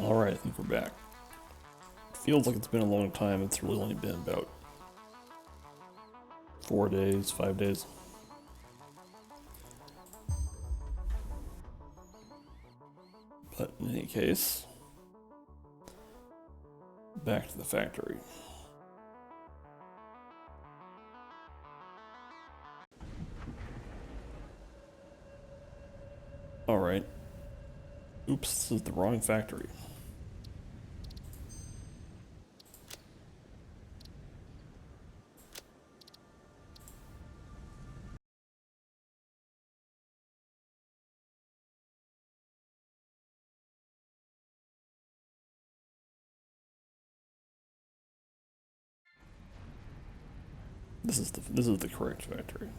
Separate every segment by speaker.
Speaker 1: Alright, I think we're back. Feels like it's been a long time. It's really only been about 4 days, 5 days. But in any case, back to the factory. Alright. Oops, this is the wrong factory. This is the correct factory.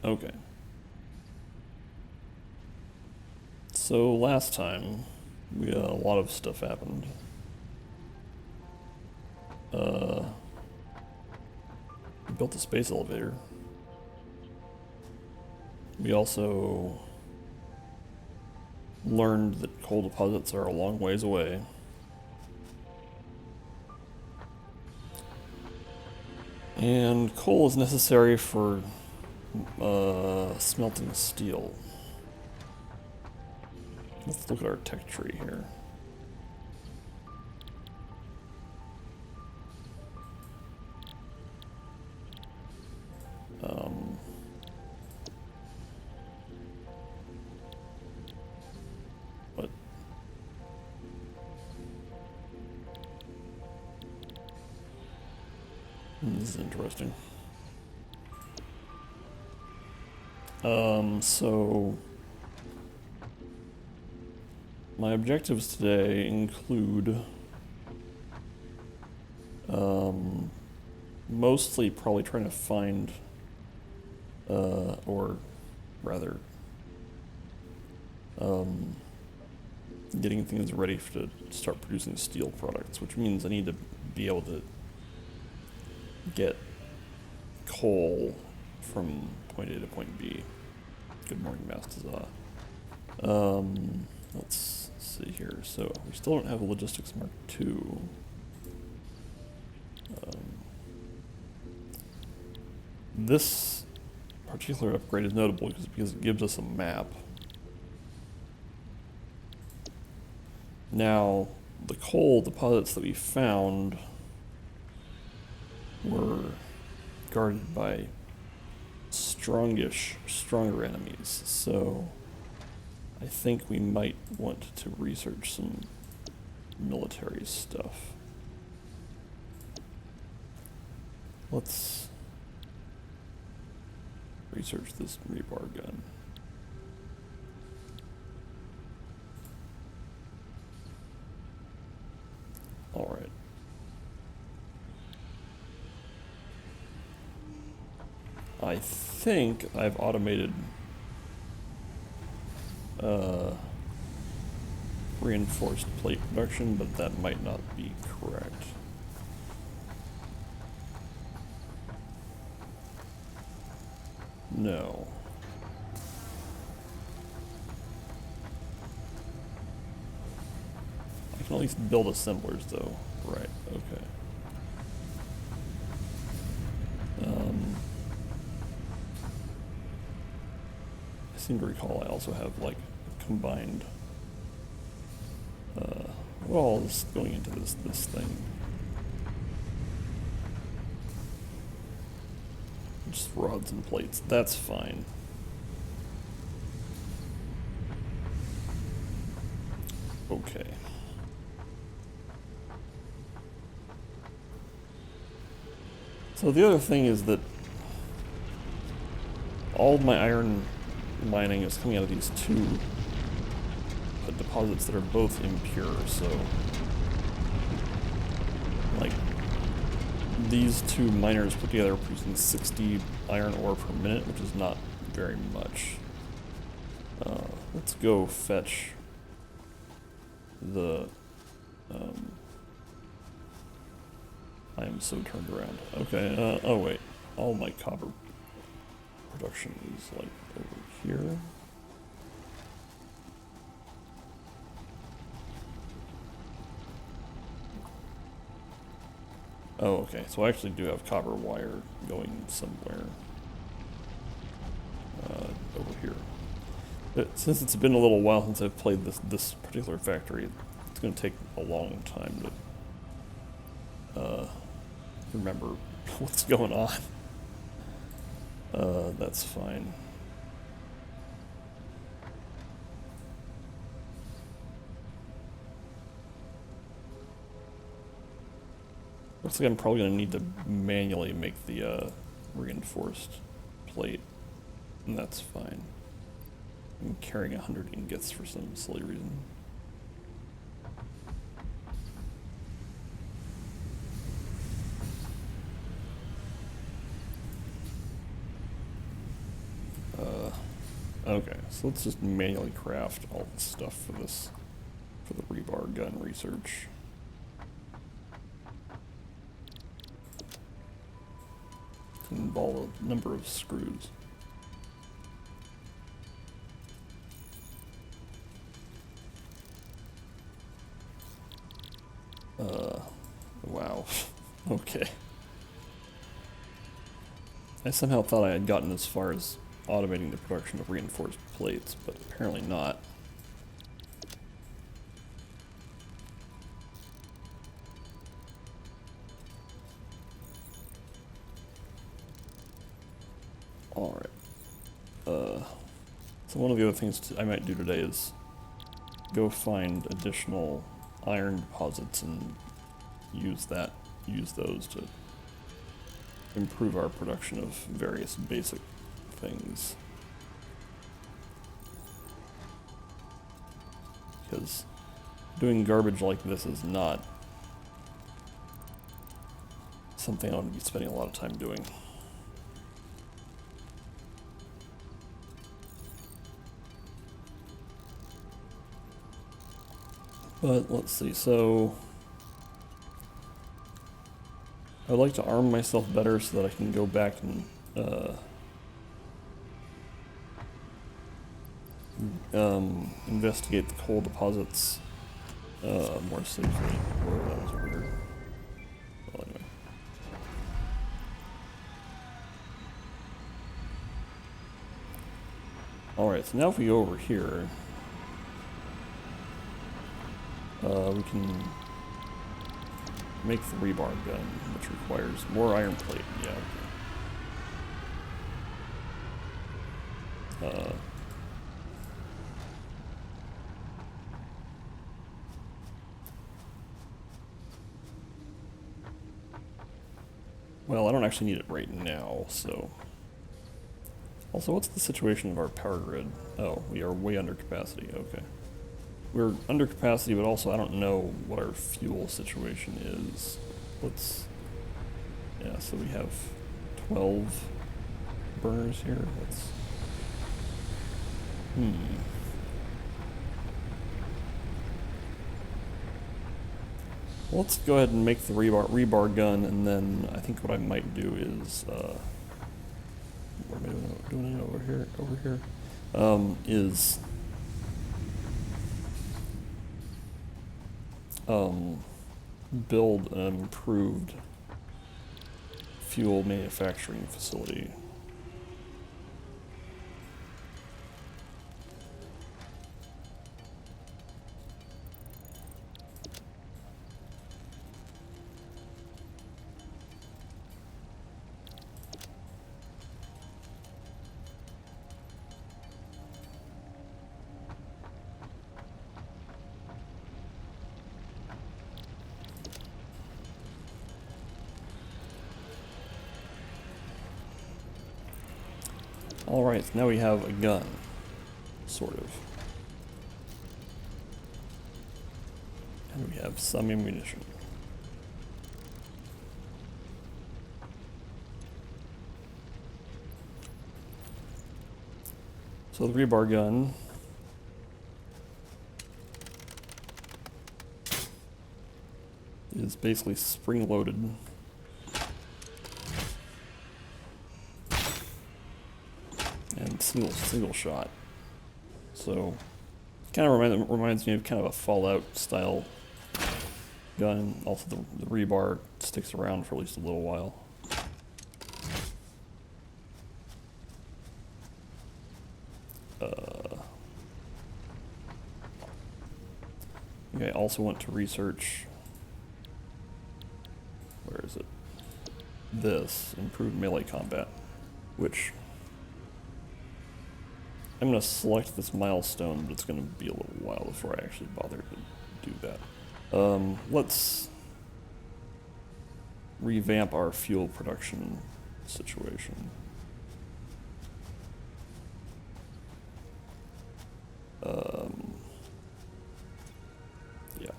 Speaker 1: Okay. So last time, a lot of stuff happened. We built a space elevator. We also learned that coal deposits are a long ways away. And coal is necessary for smelting steel. Let's look at our tech tree here. What? This is interesting. So my objectives today include mostly probably trying to find or rather getting things ready to start producing steel products, which means I need to be able to get coal from point A to point B. Good morning, Mastaza. Let's see here. So we still don't have a logistics Mark II. This particular upgrade is notable because it gives us a map. Now, the coal deposits that we found were guarded by stronger enemies, so I think we might want to research some military stuff. Let's research this rebar gun. Alright. I think I've automated reinforced plate production, but that might not be correct. No. I can at least build assemblers though. Right, okay. I seem to recall I also have like combined well, this going into this thing. Just rods and plates. That's fine. Okay. So the other thing is that all of my iron mining is coming out of these two deposits that are both impure, so like these two miners put together are producing 60 iron ore per minute, which is not very much. Let's go fetch the I am so turned around. Okay, oh wait, all my copper production is like over here. Oh, okay. So I actually do have copper wire going somewhere over here. But since it's been a little while since I've played this particular factory, it's going to take a long time to remember what's going on. That's fine. Looks like I'm probably going to need to manually make the reinforced plate, and that's fine. I'm carrying 100 ingots for some silly reason. Okay, so let's just manually craft all the stuff for this, for the rebar gun research. Involve a number of screws. Wow. Okay. I somehow thought I had gotten as far as automating the production of reinforced plates, but apparently not. Alright. So one of the other things I might do today is go find additional iron deposits and use those to improve our production of various basic things. Because doing garbage like this is not something I want to be spending a lot of time doing. But let's see, so I would like to arm myself better so that I can go back and investigate the coal deposits more safely. Whoa, that was weird. Well, anyway. Alright, so now if we go over here, we can make the rebar gun, which requires more iron plate. Yeah, okay. Well, I don't actually need it right now, so... Also, what's the situation of our power grid? Oh, we are way under capacity, okay. We're under capacity, but also I don't know what our fuel situation is. Yeah, so we have 12 burners here. Well, let's go ahead and make the rebar gun, and then I think what I might do is, what am I doing over here? Is build an improved fuel manufacturing facility. Alright, so now we have a gun, sort of. And we have some ammunition. So the rebar gun is basically spring-loaded. And single shot. So kind of reminds me of kind of a Fallout style gun. Also, the rebar sticks around for at least a little while. Okay, I also want to research, where is it? This, improved melee combat, which I'm going to select this milestone, but it's going to be a little while before I actually bother to do that. Let's revamp our fuel production situation. Yeah.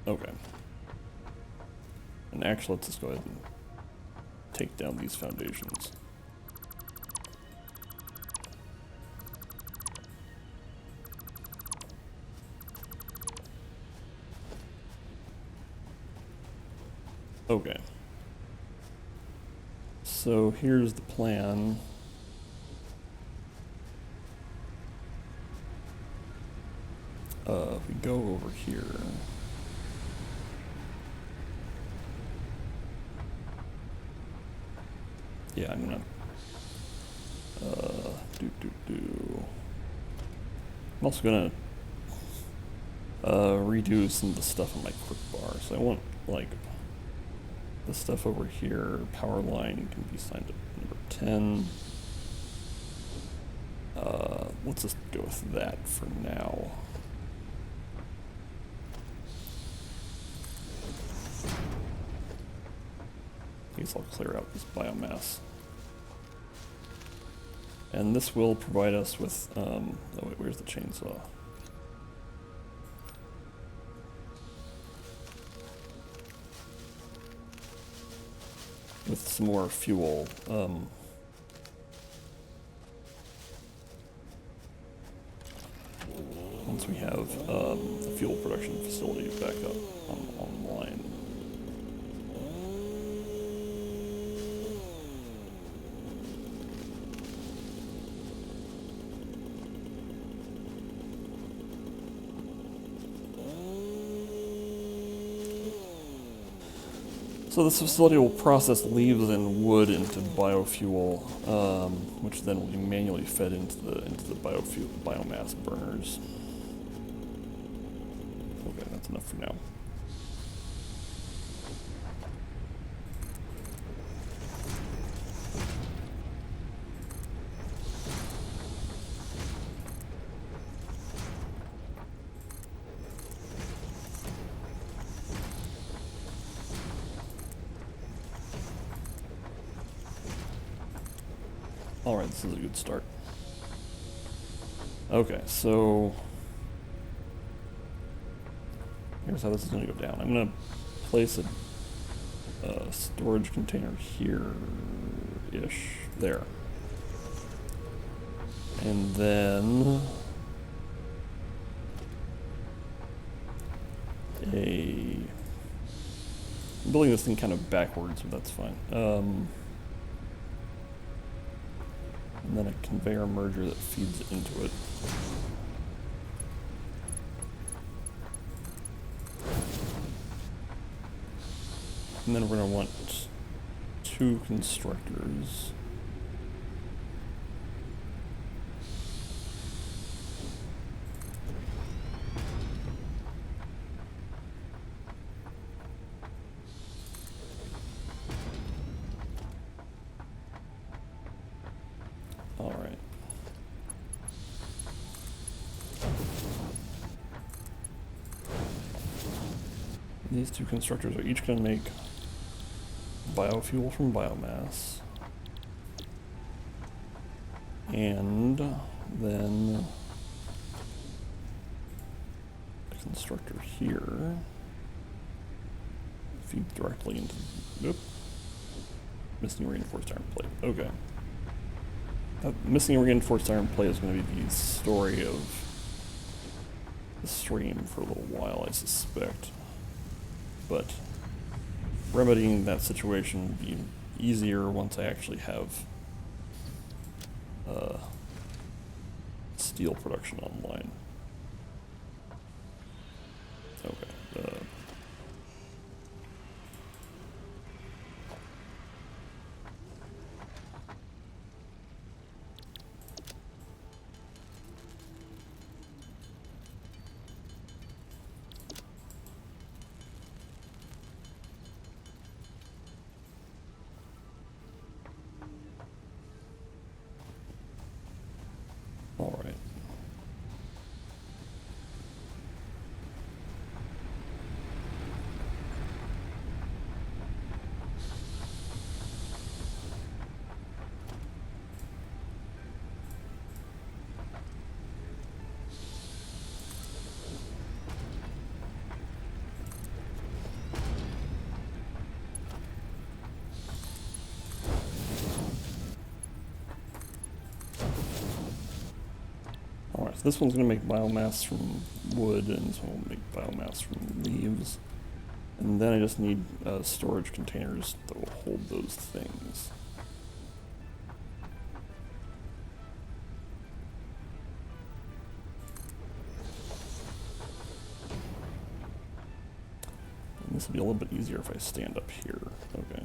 Speaker 1: Okay. And actually, let's just go ahead and take down these foundations. Okay. So here's the plan. If we go over here. Yeah, I'm gonna I'm also gonna redo some of the stuff on my quick bar. So I want like the stuff over here, power line can be assigned to number 10. Let's just go with that for now. I guess I'll clear out this biomass. And this will provide us with, oh wait, where's the chainsaw? With some more fuel. Once we have the fuel production facility back up online. So this facility will process leaves and wood into biofuel, which then will be manually fed into the biomass burners. Okay, that's enough for now. Alright, this is a good start. Okay, so here's how this is going to go down. I'm going to place a storage container here-ish, there. And then I'm building this thing kind of backwards, but that's fine. And then a conveyor merger that feeds into it. And then we're going to want 2 constructors. Alright. These 2 constructors are each going to make biofuel from biomass. And then a constructor here feeds directly into, missing reinforced iron plate. Okay. Missing a reinforced iron plate is going to be the story of the stream for a little while, I suspect. But remedying that situation will be easier once I actually have steel production online. Okay. All right. Alright, so this one's going to make biomass from wood, and this one will make biomass from leaves. And then I just need storage containers that will hold those things. And this will be a little bit easier if I stand up here. Okay.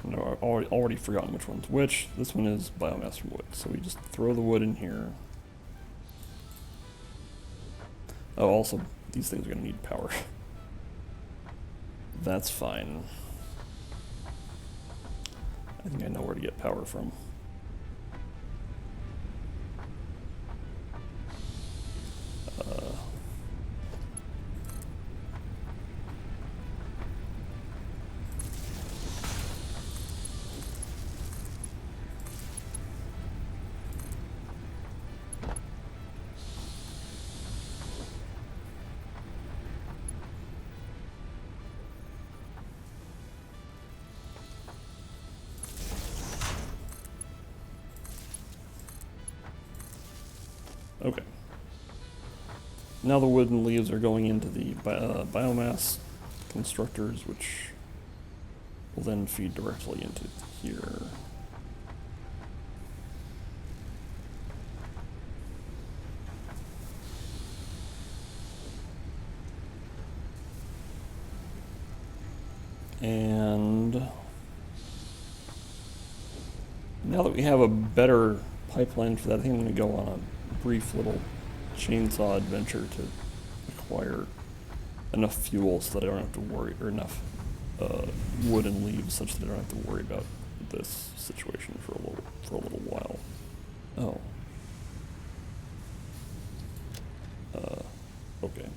Speaker 1: No, I've already forgotten which one's which. This one is biomass from wood. So we just throw the wood in here. Oh, also, these things are going to need power. That's fine. I think I know where to get power from. Okay. Now the wood and leaves are going into the biomass constructors, which will then feed directly into here. And now that we have a better pipeline for that, I think I'm going to go on a brief little chainsaw adventure to acquire enough fuel so that I don't have to worry, or enough wood and leaves such that I don't have to worry about this situation for a little while. Oh. Okay.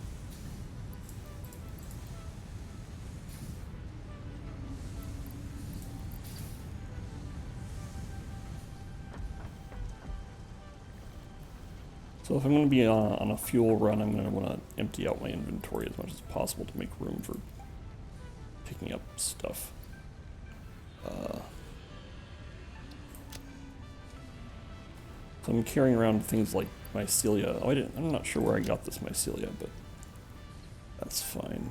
Speaker 1: So if I'm going to be on a fuel run, I'm going to want to empty out my inventory as much as possible to make room for picking up stuff. So I'm carrying around things like mycelia. Oh, I'm not sure where I got this mycelia, but that's fine.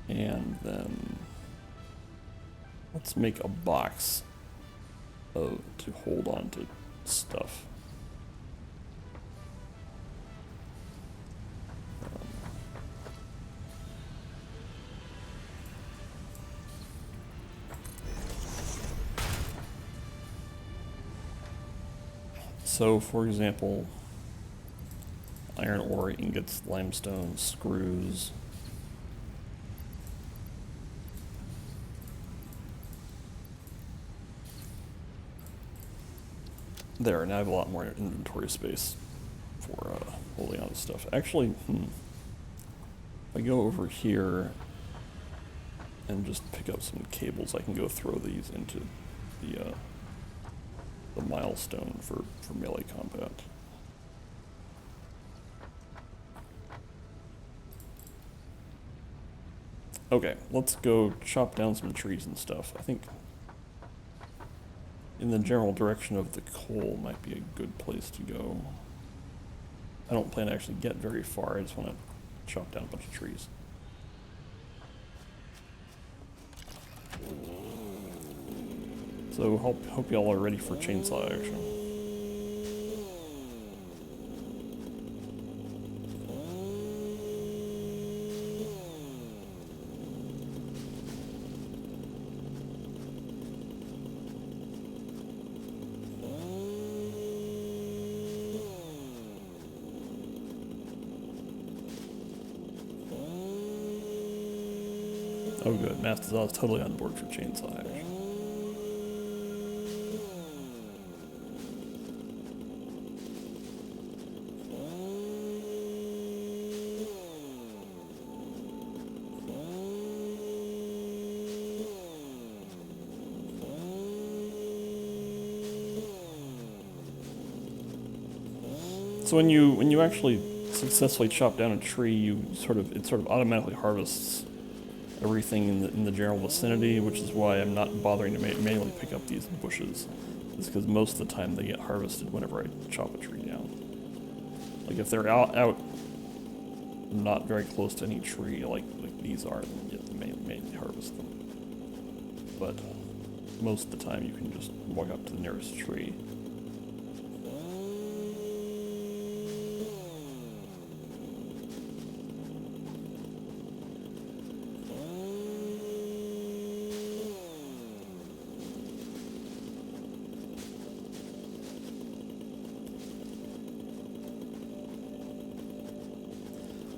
Speaker 1: And then let's make a box to hold on to stuff. So, for example, iron ore, ingots, limestone, screws. There, now I have a lot more inventory space for holding on to stuff. Actually, if I go over here and just pick up some cables, I can go throw these into the the milestone for melee combat. Okay, let's go chop down some trees and stuff. I think in the general direction of the coal might be a good place to go. I don't plan to actually get very far, I just want to chop down a bunch of trees. So hope y'all are ready for chainsaw action. Oh good, Mastazal is totally on board for chainsaw action. So when you actually successfully chop down a tree, it sort of automatically harvests everything in the general vicinity, which is why I'm not bothering to manually pick up these bushes. It's because most of the time they get harvested whenever I chop a tree down. Like if they're out not very close to any tree, like these are, then you have to manually harvest them. But most of the time you can just walk up to the nearest tree.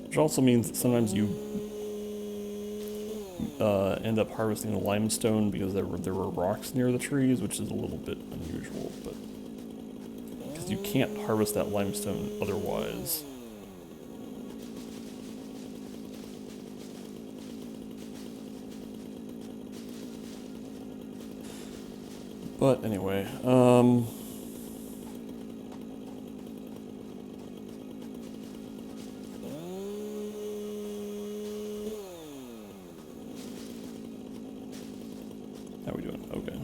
Speaker 1: Which also means that sometimes you end up harvesting the limestone because there were rocks near the trees, which is a little bit unusual, but because you can't harvest that limestone otherwise. But anyway, how are we doing? Okay.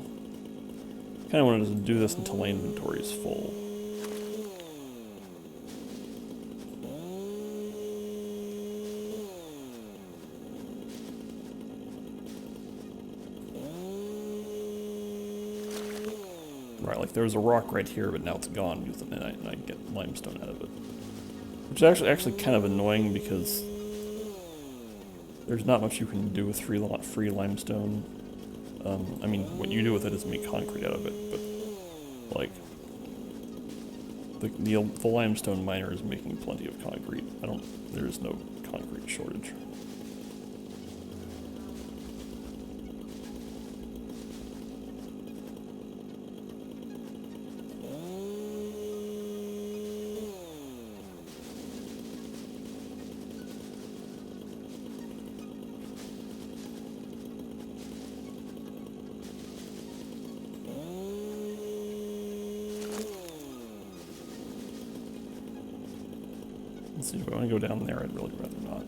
Speaker 1: Kind of wanted to do this until my inventory is full. Right, like there was a rock right here, but now it's gone, and I get limestone out of it. Which is actually kind of annoying because there's not much you can do with free limestone. I mean, what you do with it is make concrete out of it, but like the limestone miner is making plenty of concrete. There is no concrete shortage. Let's see, if I want to go down there, I'd really rather not.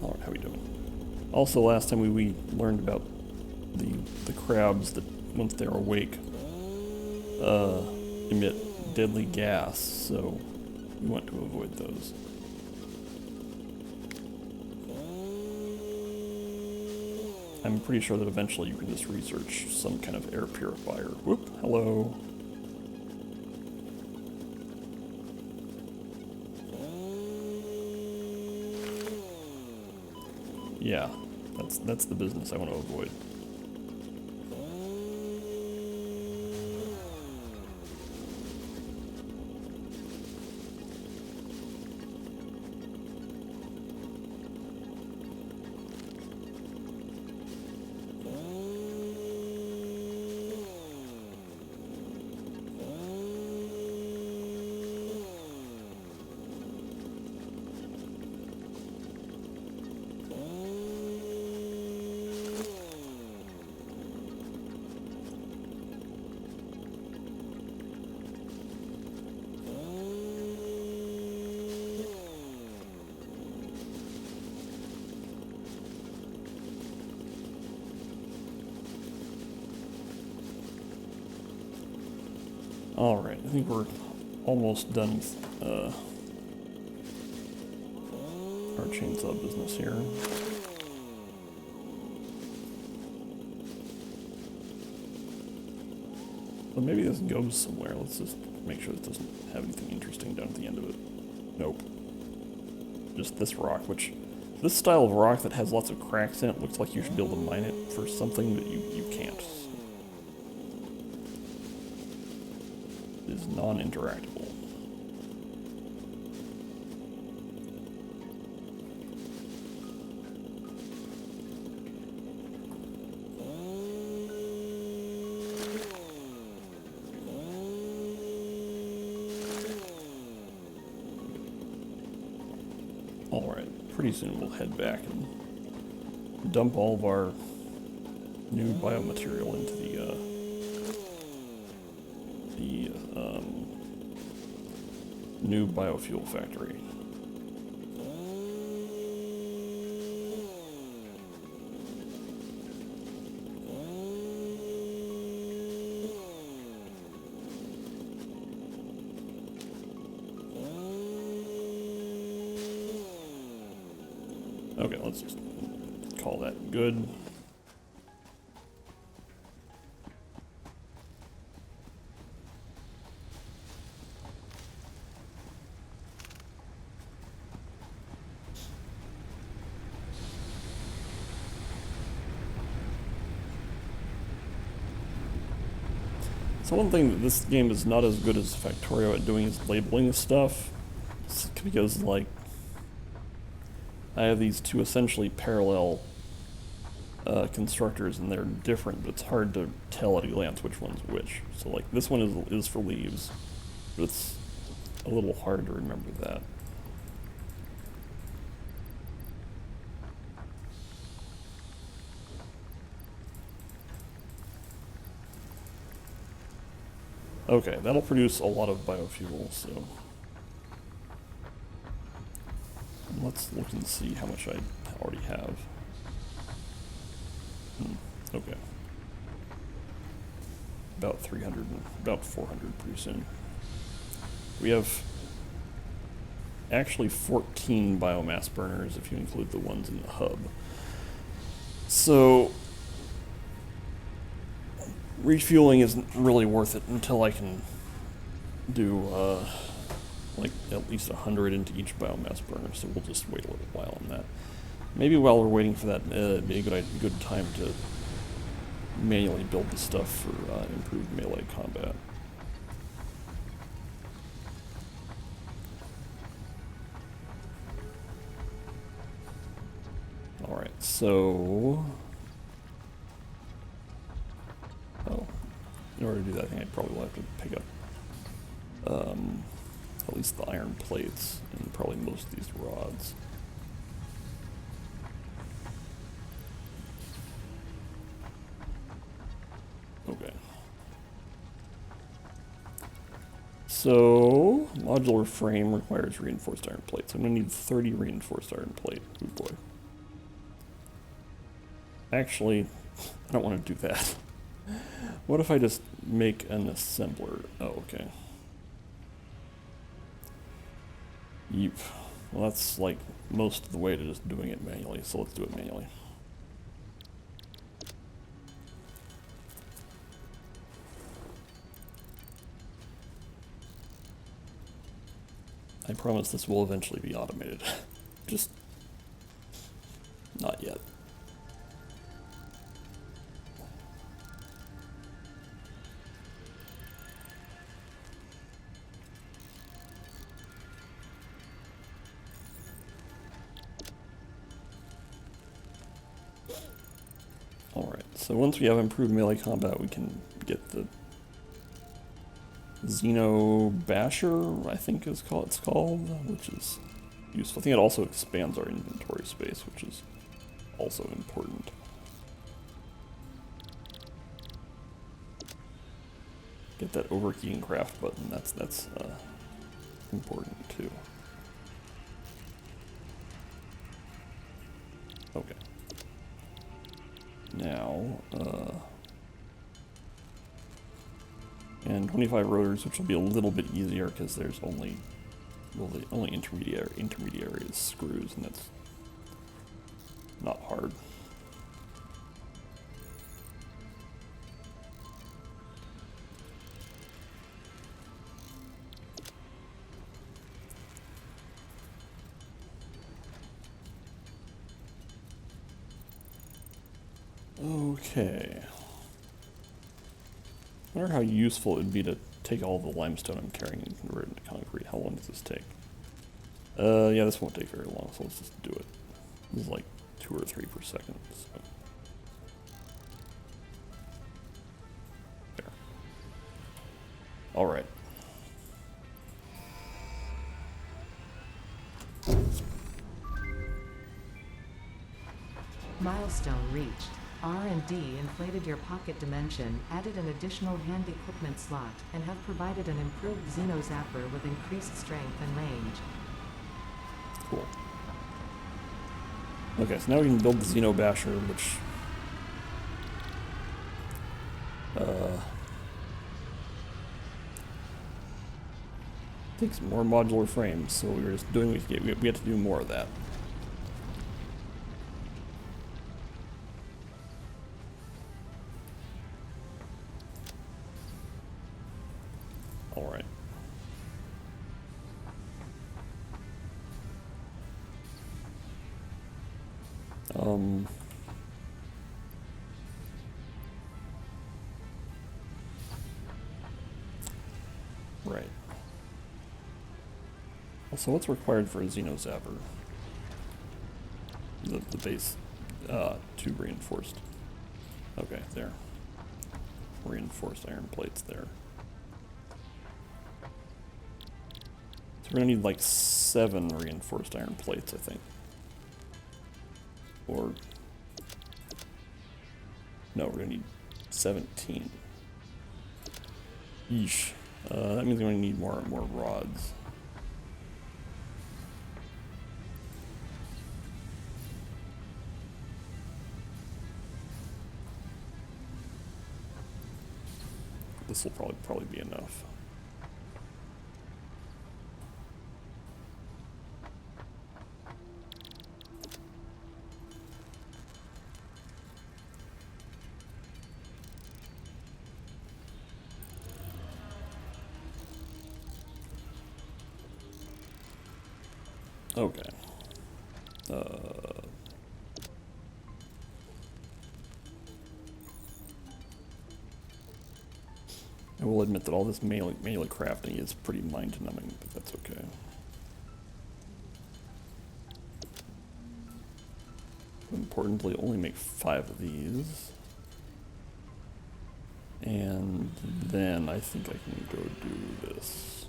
Speaker 1: Alright, how are we doing? Also, last time we learned about the crabs that, once they're awake, emit deadly gas, so we want to avoid those. I'm pretty sure that eventually you can just research some kind of air purifier. Whoop, hello. Yeah, that's the business I want to avoid. Alright, I think we're almost done with our chainsaw business here. But maybe this goes somewhere. Let's just make sure it doesn't have anything interesting down at the end of it. Nope. Just this rock, which... This style of rock that has lots of cracks in it looks like you should be able to mine it for something, but you can't. It is non-interactable. Alright, pretty soon we'll head back and dump all of our new biomaterial into the new biofuel factory. Okay, let's just call that good. So one thing that this game is not as good as Factorio at doing is labeling the stuff. It's because, like, I have these two essentially parallel constructors, and they're different, but it's hard to tell at a glance which one's which. So, like, this one is for leaves, but it's a little hard to remember that. Okay, that'll produce a lot of biofuel, so... Let's look and see how much I already have. Okay. About 300, about 400 pretty soon. We have actually 14 biomass burners if you include the ones in the hub. So refueling isn't really worth it until I can do like at least 100 into each biomass burner, so we'll just wait a little while on that. Maybe while we're waiting for that, it'd be a good time to manually build the stuff for improved melee combat. Alright, so... Oh, in order to do that, I think I probably will have to pick up at least the iron plates and probably most of these rods. Okay. So, modular frame requires reinforced iron plates. I'm going to need 30 reinforced iron plate. Oh boy. Actually, I don't want to do that. What if I just make an assembler? Oh, okay. Yep. Well, that's like most of the way to just doing it manually, so let's do it manually. I promise this will eventually be automated. Just not yet. Alright, so once we have improved melee combat, we can get the Xeno Basher, I think it's called, which is useful. I think it also expands our inventory space, which is also important. Get that overheating craft button, that's important too. Okay. Now, and 125 rotors, which will be a little bit easier because there's only, well, the only intermediary is screws, and that's not hard. Okay. I wonder how useful it would be to take all the limestone I'm carrying and convert it into concrete. How long does this take? Yeah, this won't take very long, so let's just do it. This is like 2 or 3 per second. So. There. All right.
Speaker 2: Milestone reached. R&D inflated your pocket dimension, added an additional hand equipment slot, and have provided an improved Xeno Zapper with increased strength and range.
Speaker 1: Cool. Okay, so now we can build the Xeno Basher, which takes more modular frames, so we were just doing what we had to do more of that. Alright. Right. So what's required for a Xeno Zapper? The base, 2 reinforced. Okay, there. Reinforced iron plates there. So we're gonna need like 7 reinforced iron plates, I think. Or, no, we're gonna need 17. Yeesh. That means we're gonna need more rods. This will probably be enough. Okay. I will admit that all this melee crafting is pretty mind-numbing, but that's okay. Importantly, only make 5 of these. And then I think I can go do this.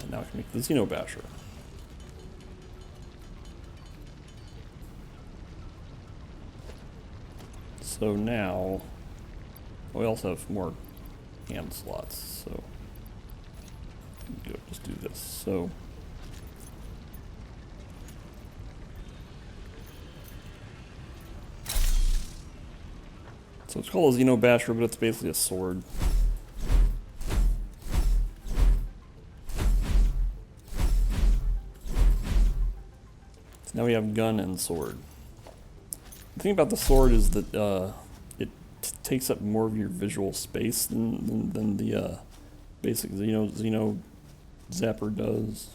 Speaker 1: And now I can make the Xeno Basher. So now, we also have more hand slots, so just do this. So it's called a Xeno Basher, but it's basically a sword. So now we have gun and sword. The thing about the sword is that it takes up more of your visual space than the basic Xeno Zapper does.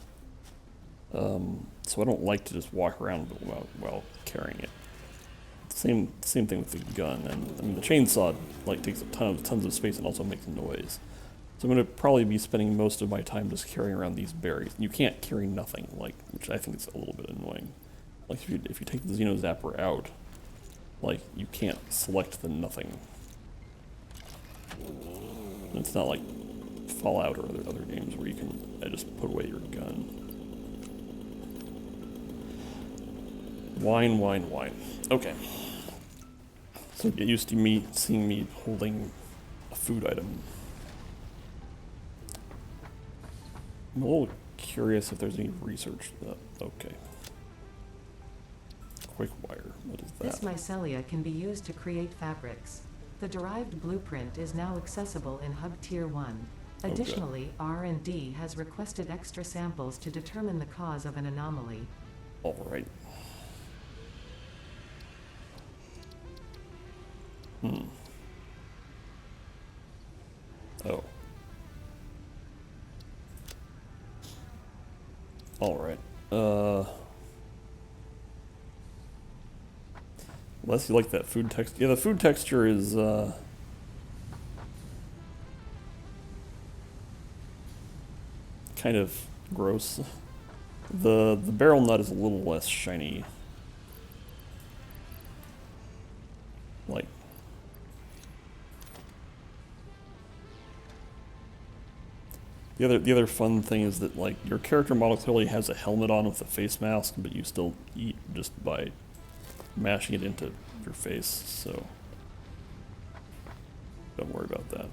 Speaker 1: So I don't like to just walk around while carrying it. Same thing with the gun, and I mean the chainsaw takes up tons of space and also makes noise. So I'm going to probably be spending most of my time just carrying around these berries. You can't carry nothing, which I think is a little bit annoying. Like if you take the Xeno Zapper out, you can't select the nothing. It's not like Fallout or other games where you can just put away your gun. Wine. Okay. So get used to seeing me holding a food item. I'm a little curious if there's any research. Okay. quick wire. What is
Speaker 2: This
Speaker 1: that?
Speaker 2: mycelia can be used to create fabrics. The derived blueprint is now accessible in Hub Tier 1.
Speaker 1: Okay.
Speaker 2: Additionally, R&D has requested extra samples to determine the cause of an anomaly.
Speaker 1: All right. Oh. All right. Unless you like that food texture. Yeah, the food texture is, kind of gross. The barrel nut is a little less shiny. Like, the other fun thing is that, like, your character model clearly has a helmet on with a face mask, but you still eat just by mashing it into your face, so don't worry about that.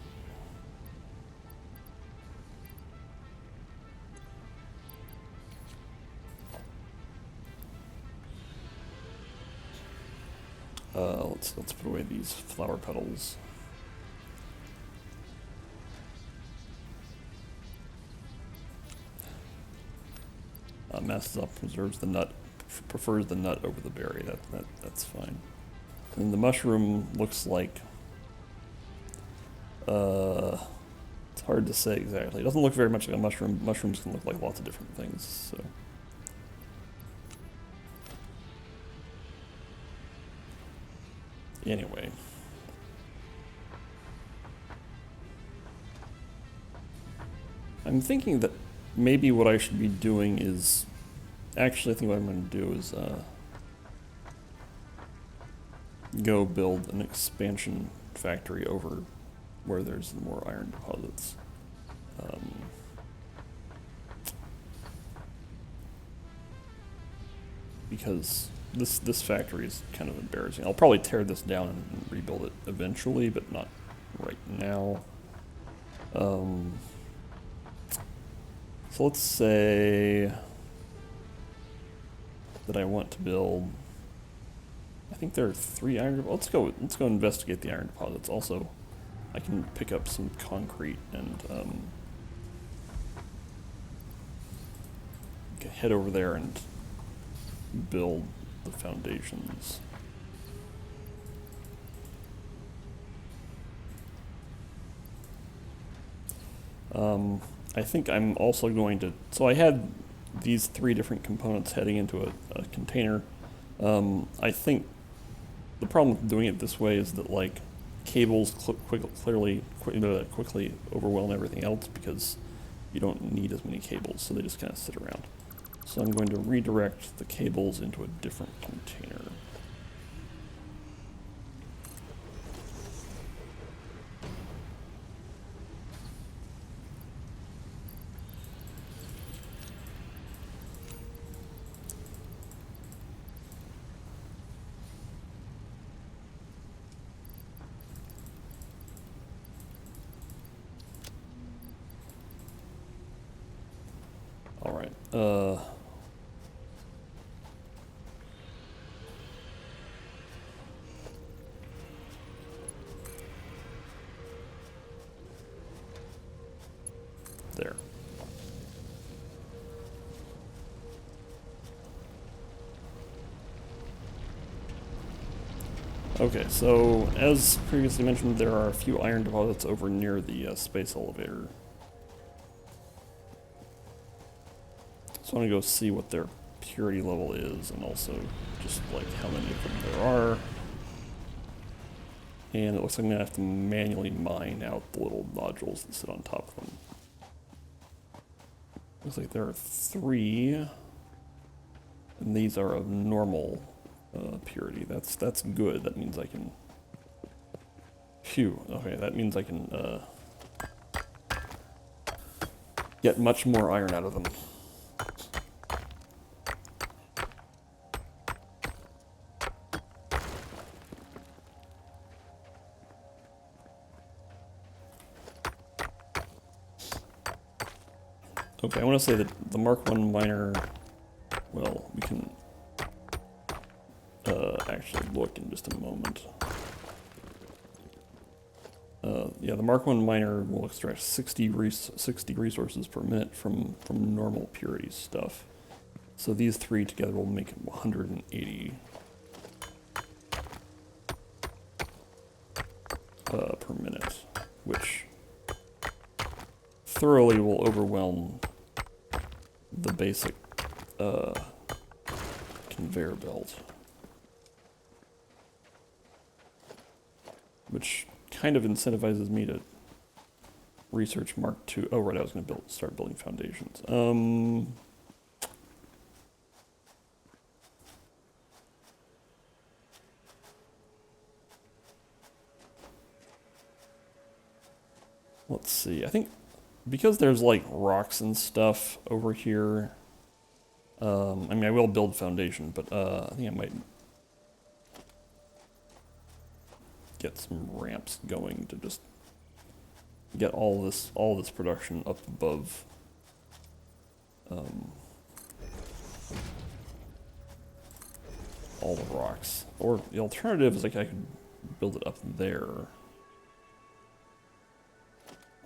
Speaker 1: Let's put away these flower petals. Messes up, preserves the nut, prefers the nut over the berry. That's fine. And the mushroom looks like, it's hard to say exactly. It doesn't look very much like a mushroom. Mushrooms can look like lots of different things, so. Anyway. I'm thinking that maybe what I should be doing is, actually I think what I'm going to do is go build an expansion factory over where there's more iron deposits. Because this factory is kind of embarrassing. I'll probably tear this down and rebuild it eventually, but not right now. So let's say that I want to build, I think there are 3 iron deposits. Let's go investigate the iron deposits. Also, I can pick up some concrete and head over there and build the foundations. I think I'm also going to, so I had these 3 different components heading into a container. I think the problem with doing it this way is that, like, cables quickly overwhelm everything else because you don't need as many cables, so they just kind of sit around. So I'm going to redirect the cables into a different container. All right. There. Okay, so as previously mentioned, there are a few iron deposits over near the space elevator. So I'm gonna go see what their purity level is, and also just like how many of them there are. And it looks like I'm gonna have to manually mine out the little nodules that sit on top of them. Looks like there are 3, and these are of normal purity. That's good. That means I can. Phew. Okay, that means I can get much more iron out of them. Okay, I want to say that the Mark 1 miner, well, we can actually look in just a moment. Yeah, the Mark 1 miner will extract 60 resources per minute from normal purity stuff. So these three together will make 180 per minute, which thoroughly will overwhelm the basic conveyor belt, which kind of incentivizes me to research Mark II. Oh, right, I was going to start building foundations. Let's see. I think because there's like rocks and stuff over here. I mean, I will build foundation, but I think I might get some ramps going to just get all this production up above all the rocks. Or the alternative is like I could build it up there.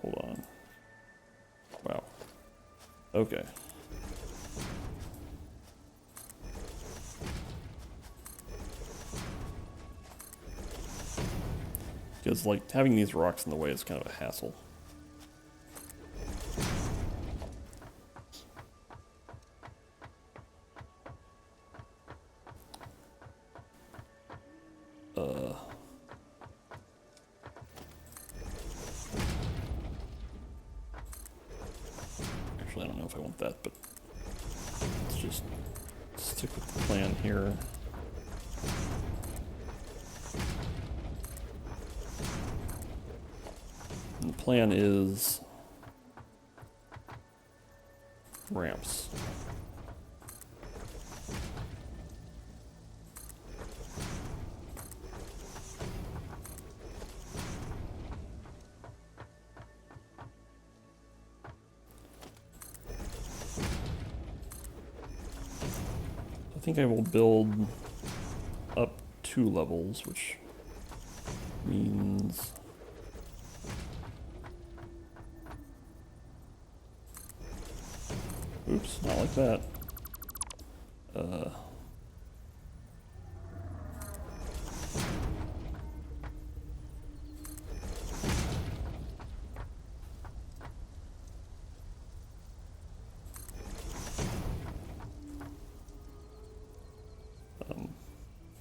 Speaker 1: Hold on. Wow. Okay. Because, like, having these rocks in the way is kind of a hassle. Actually, I don't know if I want that, but let's just stick with the plan here. And the plan is ramps. I think I will build up 2 levels, which means oops, not like that.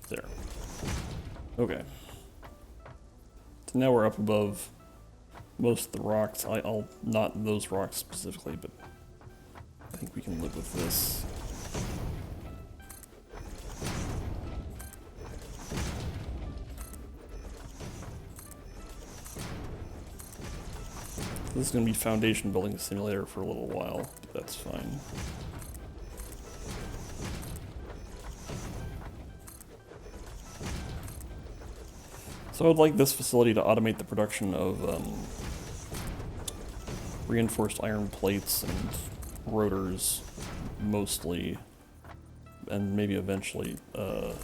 Speaker 1: There. Okay. So now we're up above most of the rocks. I'll not those rocks specifically, but I think we can live with this. This is going to be foundation building simulator for a little while, but that's fine. So I'd like this facility to automate the production of reinforced iron plates and rotors, mostly, and maybe eventually the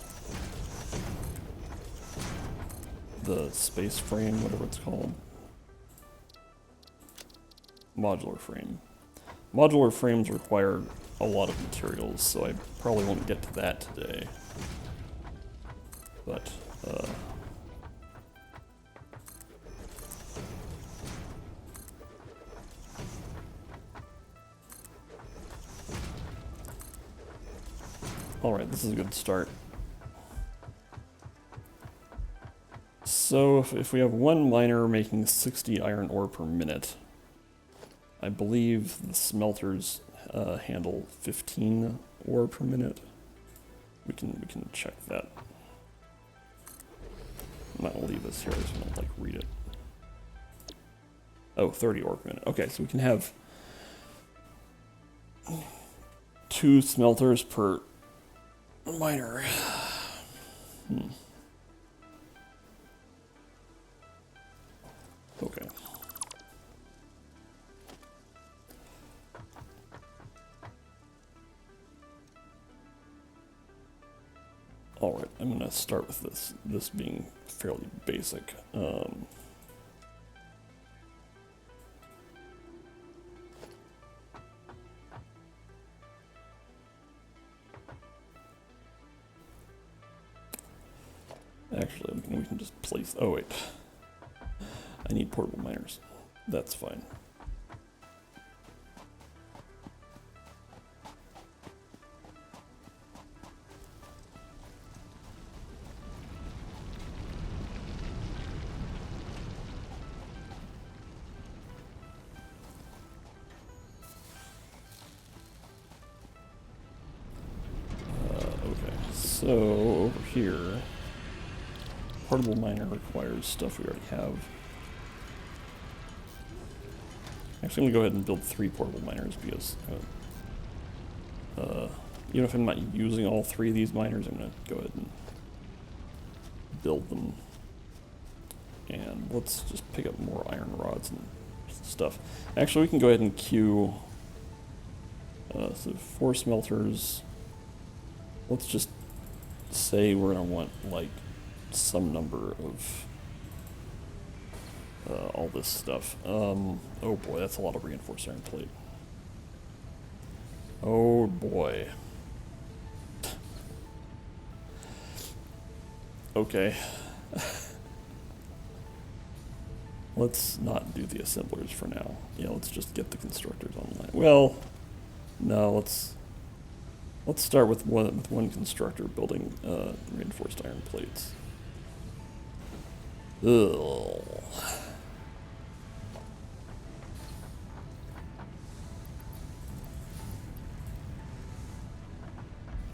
Speaker 1: space frame, whatever it's called. Modular frame. Modular frames require a lot of materials, so I probably won't get to that today. But, alright, this is a good start. So, if we have one miner making 60 iron ore per minute, I believe the smelters handle 15 ore per minute. We can check that. I'm not gonna leave this here, I just want to like read it. Oh, 30 ore per minute. Okay, so we can have 2 smelters per miner. Okay. Alright, I'm gonna start with this being fairly basic. Actually, we can just place, oh wait. I need portable miners. That's fine. Okay, so over here, portable miner requires stuff we already have. Actually, I'm gonna go ahead and build 3 portable miners because even if I'm not using all 3 of these miners, I'm gonna go ahead and build them. And let's just pick up more iron rods and stuff. Actually, we can go ahead and queue. So 4 smelters. Let's just say we're gonna want like some number of all this stuff. Oh boy, that's a lot of reinforced iron plate. Oh boy. Okay. Let's not do the assemblers for now. Yeah, let's just get the constructors online. Well, no, let's start with one constructor building reinforced iron plates. Ugh.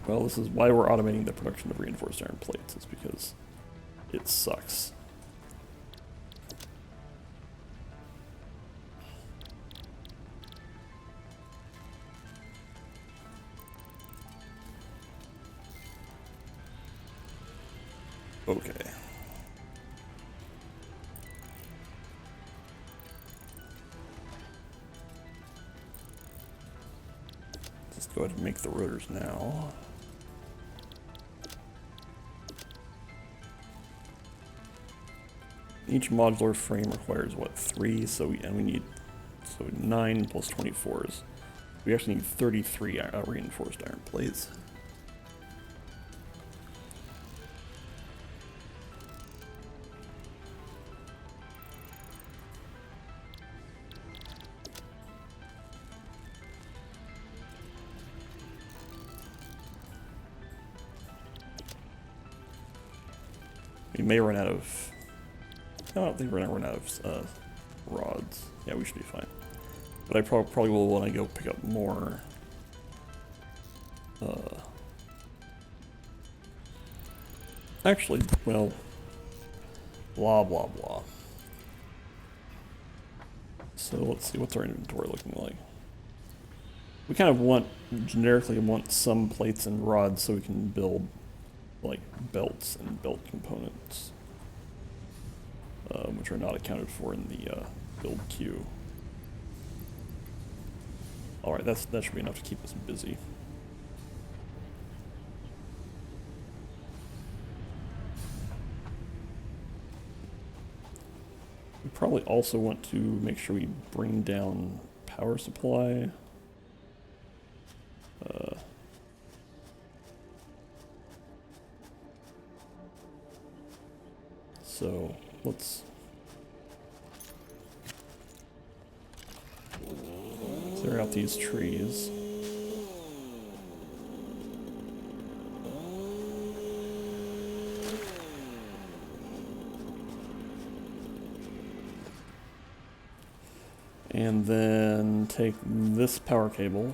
Speaker 1: Well, this is why we're automating the production of reinforced iron plates. It's because it sucks. Okay. Let's go ahead and make the rotors now. Each modular frame requires what, 3? So we need 9 plus 24s. We actually need 33 reinforced iron plates. We may run out of. I don't think we're gonna run out of rods. Yeah, we should be fine. But I probably will want to go pick up more. Actually, well, blah blah blah. So let's see, what's our inventory looking like? We kind of generically want some plates and rods so we can build like belts and belt components, which are not accounted for in the build queue. Alright, that should be enough to keep us busy. We probably also want to make sure we bring down power supply. So let's clear out these trees. And then take this power cable.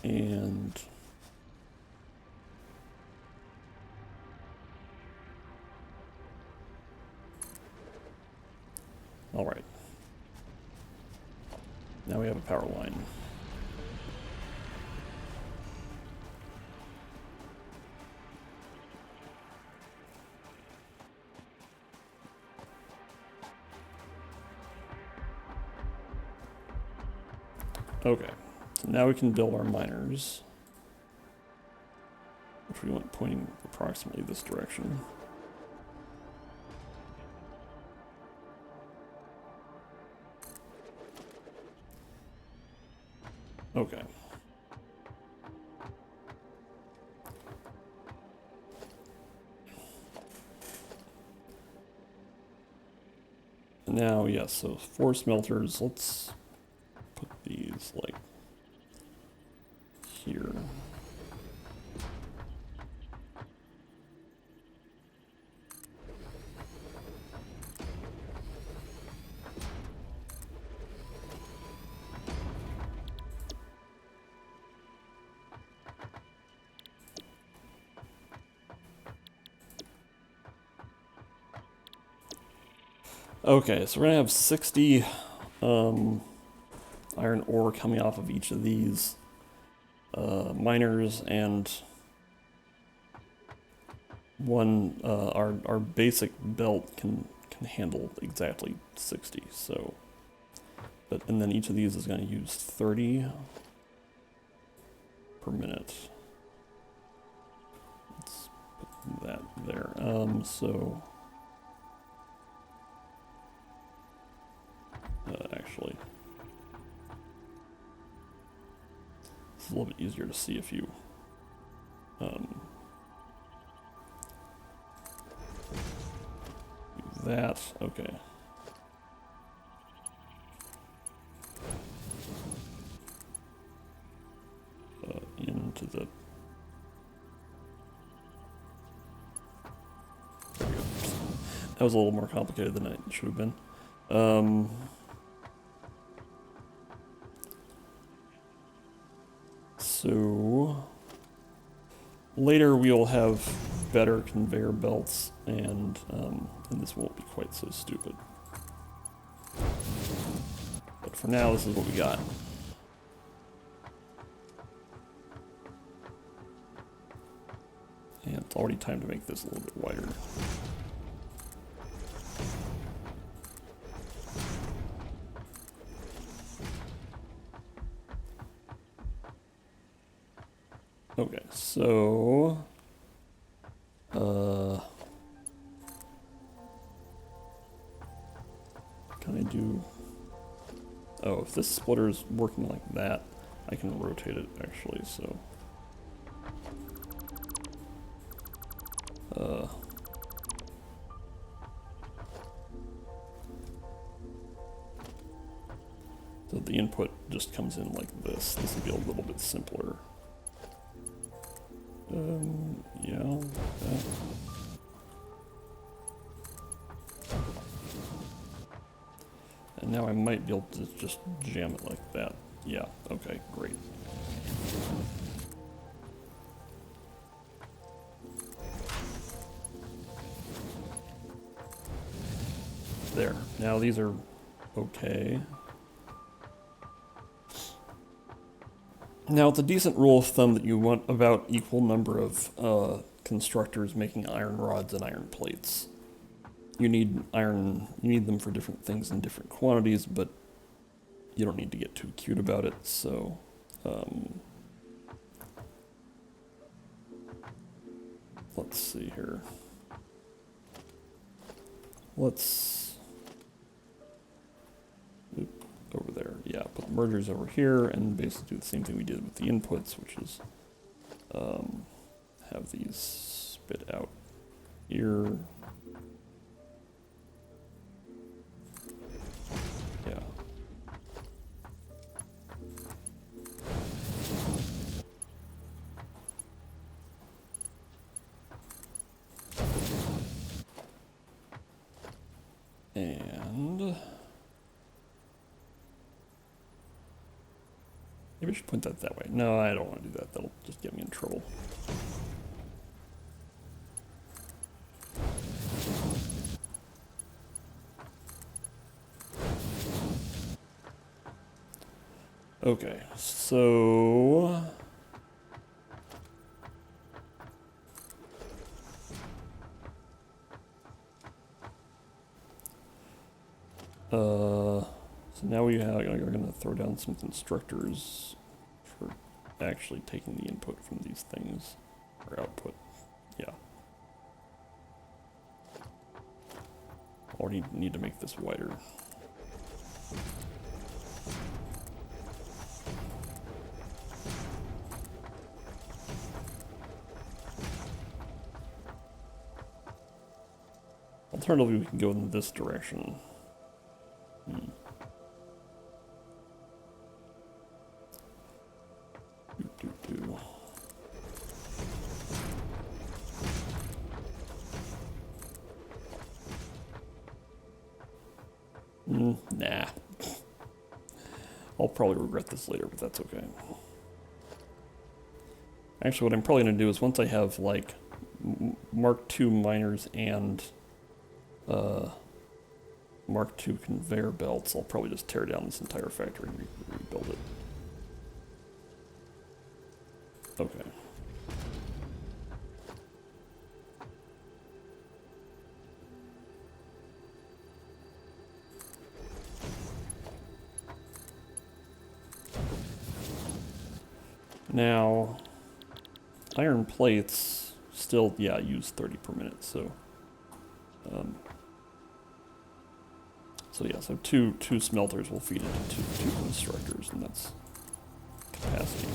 Speaker 1: And all right. Now we have a power line. Okay, so So now we can build our miners, which we want pointing approximately this direction. Okay. Now, yes, so 4 smelters. Let's put these like here. Okay, so we're gonna have 60 iron ore coming off of each of these miners, and one our basic belt can handle exactly 60. So, and then each of these is going to use 30 per minute. Let's put that there. So. Actually, it's a little bit easier to see if you do that. Okay. Into the. There we go. That was a little more complicated than it should have been. So later we'll have better conveyor belts, and this won't be quite so stupid. But for now, this is what we got. And it's already time to make this a little bit wider. Okay, so can I do? Oh, if this splitter is working like that, I can rotate it actually. So so the input just comes in like this. This will be a little bit simpler. Yeah. And now I might be able to just jam it like that. Yeah, okay, great. There. Now these are okay. Now, it's a decent rule of thumb that you want about equal number of constructors making iron rods and iron plates. You need them for different things in different quantities, but you don't need to get too cute about it, so let's see here. Let's over there. Yeah, put the mergers over here and basically do the same thing we did with the inputs, which is have these spit out here. Yeah. And maybe I should point that that way. No, I don't want to do that. That'll just get me in trouble. Okay, so so now we have, are going to throw down some constructors actually taking the input from these things, or output. Yeah. Already need to make this wider. Alternatively, we can go in this direction. Do. Nah. I'll probably regret this later, but that's okay. Actually, what I'm probably going to do is once I have, like, Mark II miners and Mark II conveyor belts, I'll probably just tear down this entire factory and rebuild it. Okay. Now, iron plates still, yeah, use 30 per minute, so yeah, so two smelters will feed into two constructors, and that's capacity.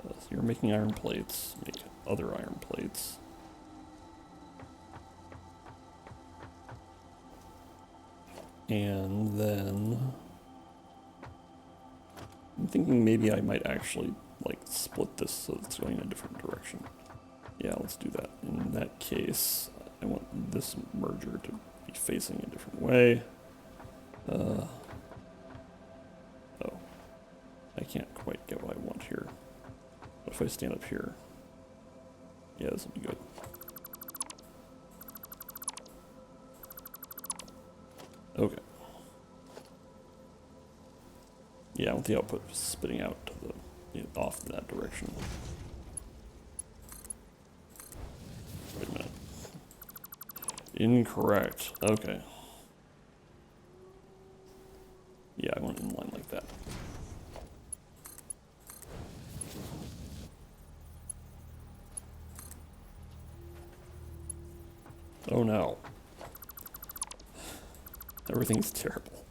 Speaker 1: So you're making iron plates, make other iron plates. And then I'm thinking maybe I might actually like split this so it's going in a different direction. Yeah, let's do that. In that case, I want this merger to be facing a different way. Oh, I can't quite get what I want here. What if I stand up here? Yeah, this will be good. Okay. Yeah, I want the output spitting out to the off in that direction. Wait a minute. Incorrect. Okay. Yeah, I want it in line like that. Oh no. Everything's terrible.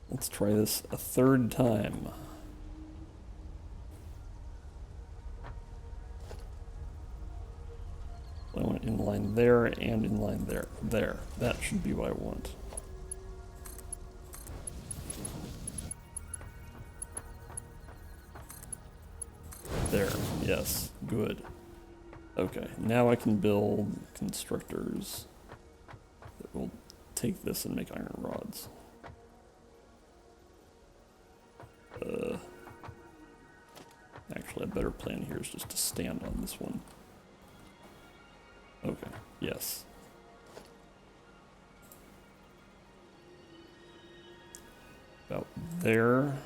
Speaker 1: Let's try this a third time. I want inline there and inline there. There. That should be what I want. There. Yes. Good. Okay. Now I can build constructors that will take this and make iron rods. Actually, a better plan here is just to stand on this one. Okay, yes. About there.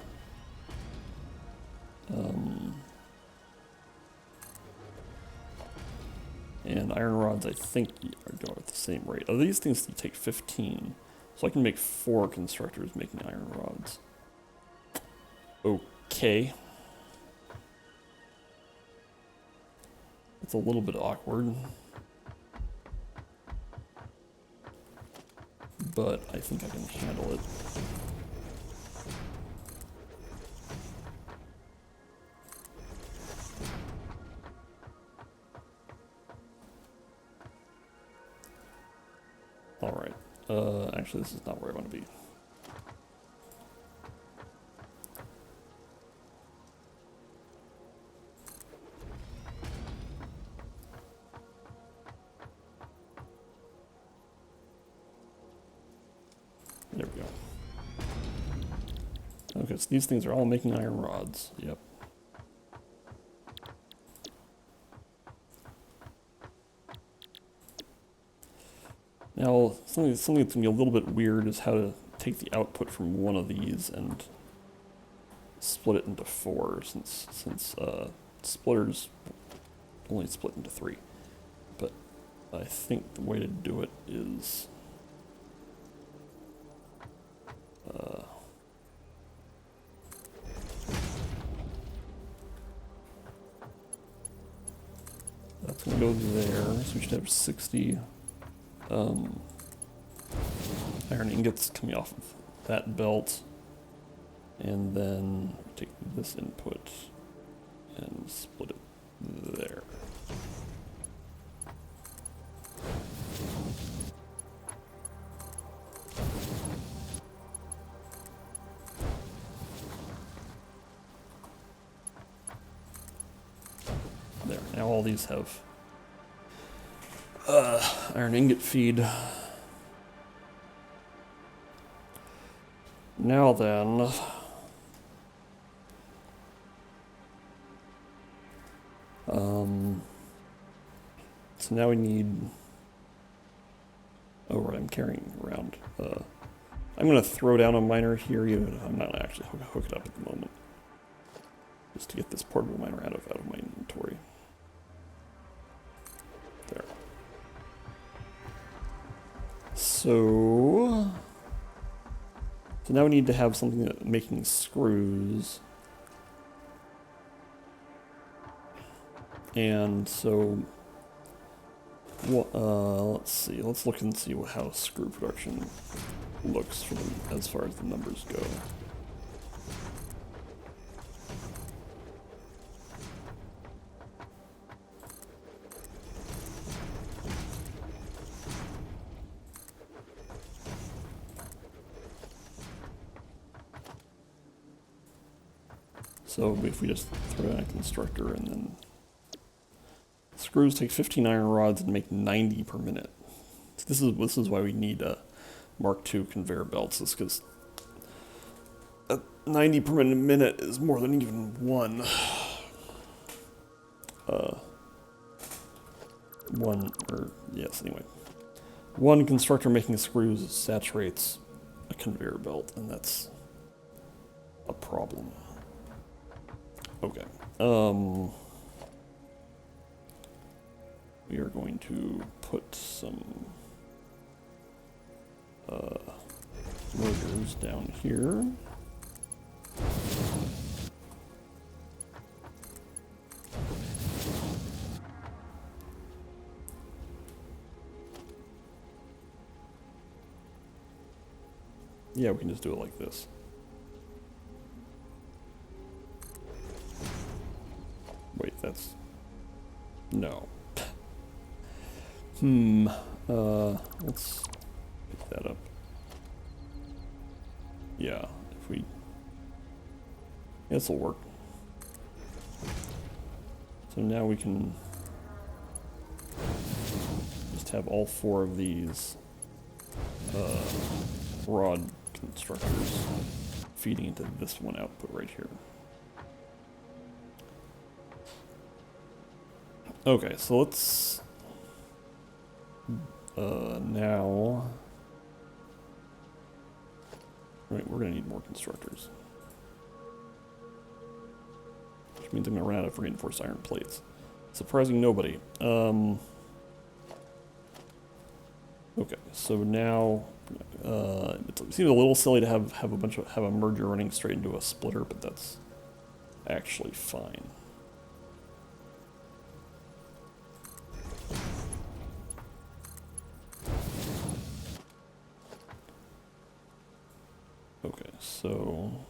Speaker 1: And iron rods, I think, are going at the same rate. Oh, these things take 15. So I can make 4 constructors making iron rods. Okay. It's a little bit awkward. But I think I can handle it. Alright. Actually, this is not where I want to be. There we go. Okay, so these things are all making iron rods. Yep. Now, something that's going to be a little bit weird is how to take the output from one of these and split it into 4, since splitters only split into 3. But I think the way to do it is That's gonna go there, so we should have 60 iron ingots coming off of that belt. And then take this input and split it there. There, now all these have iron ingot feed. Now then, so now we need, oh right, I'm carrying around, I'm gonna throw down a miner here, I'm not actually hook it up at the moment, just to get this portable miner out of my inventory. There. So now we need to have something that making screws. And so, let's see. Let's look and see how screw production looks for them as far as the numbers go. So if we just throw in a constructor and then screws take 15 iron rods and make 90 per minute. So this is why we need Mark II conveyor belts, is because 90 per minute is more than even one. One constructor making screws saturates a conveyor belt, and that's a problem. Okay. We are going to put some motors down here. Yeah, we can just do it like this. Wait, that's... No. Let's pick that up. Yeah, if we... This'll work. So now we can just have all four of these rod constructors feeding into this one output right here. Okay, so let's now, right, we're gonna need more constructors, which means I'm gonna run out of reinforced iron plates. Surprising nobody. Okay, so now it seems a little silly to have a merger running straight into a splitter, but that's actually fine. Okay, so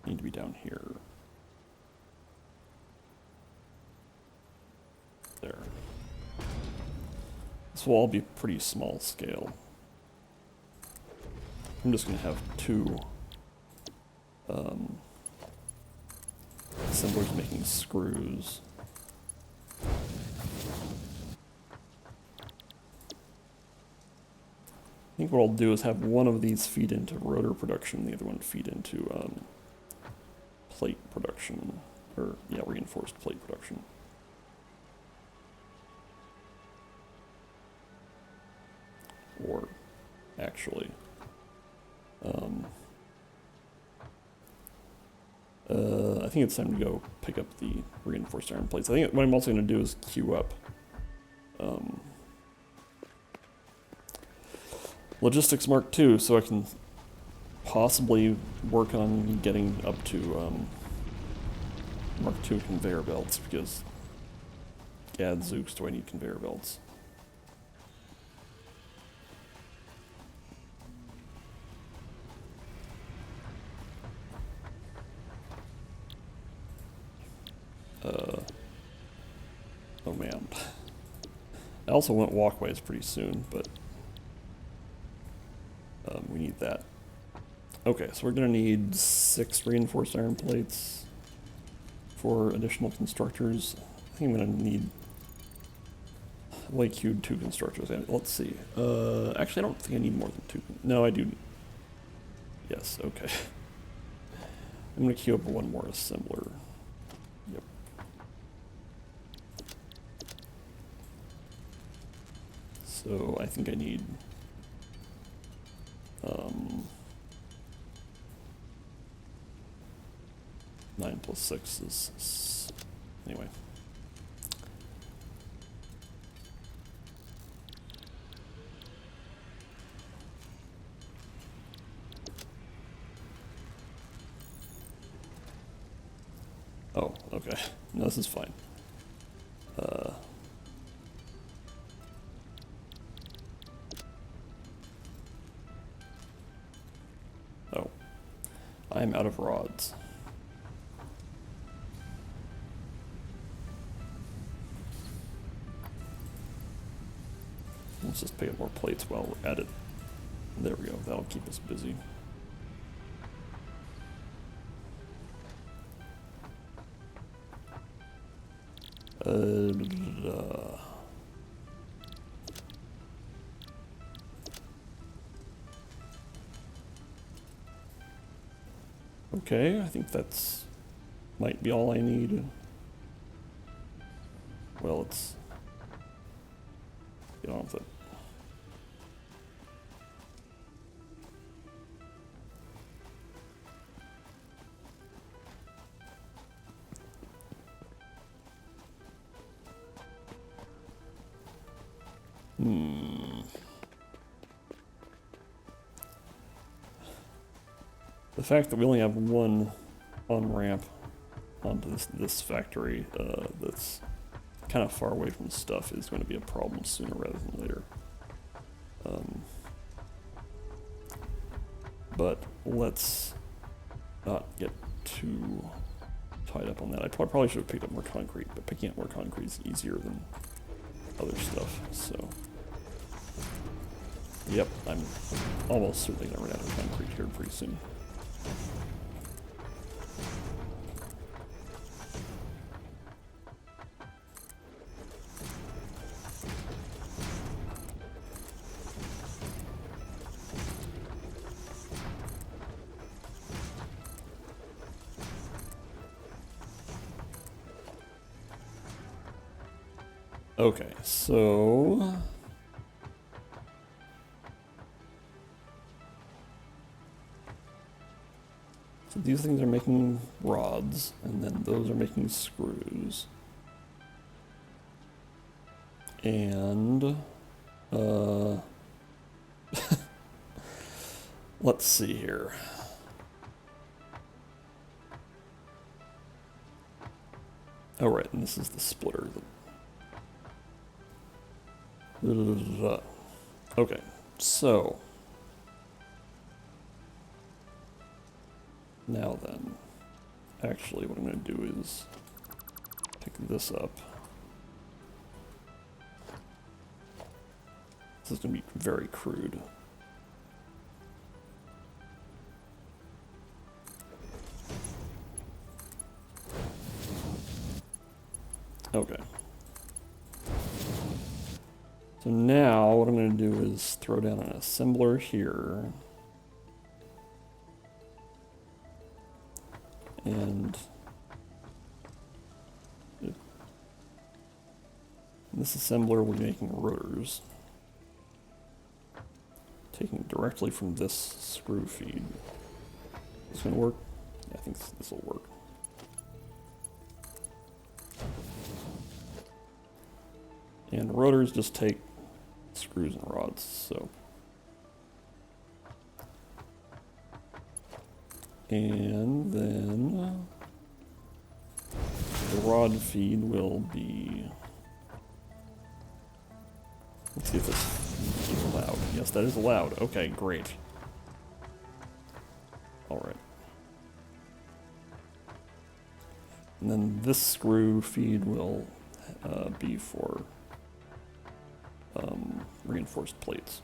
Speaker 1: need to be down here. There. This will all be pretty small scale. I'm just going to have two assemblers making screws. I think what I'll do is have one of these feed into rotor production, the other one feed into plate production, or yeah, reinforced plate production. Or actually, I think it's time to go pick up the reinforced iron plates. I think what I'm also going to do is queue up Logistics Mark II, so I can possibly work on getting up to Mark II conveyor belts, because gadzooks do I need conveyor belts. Oh man. I also want walkways pretty soon, but we need that. Okay, so we're gonna need 6 reinforced iron plates for additional constructors. I think I'm gonna need like queued 2 constructors. Let's see. Actually, I don't think I need more than 2. No, I do. Yes, okay. I'm gonna queue up 1 more assembler. Yep. So I think I need 9 plus 6 is anyway. Oh, okay. No, this is fine. Oh. I'm out of rods. Let's just pick up more plates while we're at it. There we go. That'll keep us busy. Okay, I think that's might be all I need. Well, let's get on with it. The fact that we only have 1 on-ramp onto this factory that's kind of far away from stuff is going to be a problem sooner rather than later. But let's not get too tied up on that. I probably should have picked up more concrete, but picking up more concrete is easier than other stuff, so. Yep, I'm almost certainly going to run out of concrete here pretty soon. Okay, so these things are making rods, and then those are making screws. And let's see here. Oh right, and this is the splitter. Okay, so now then, actually what I'm going to do is pick this up. This is going to be very crude. Okay. So now what I'm going to do is throw down an assembler here. And this assembler will be making rotors. Taking directly from this screw feed. Is this going to work? Yeah, I think this will work. And rotors just take screws and rods, so. And then the rod feed will be... Let's see if this is allowed. Yes, that is allowed. Okay, great. Alright. And then this screw feed will be for reinforced plates.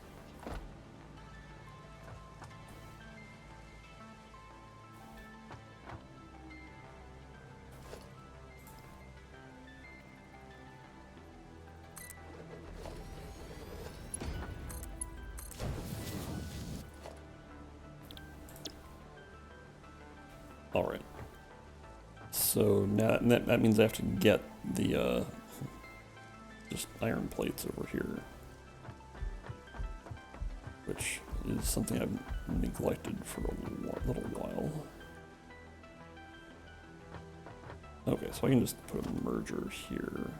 Speaker 1: Alright. So now that means I have to get the just iron plates over here, which is something I've neglected for a little while. Okay, so I can just put a merger here.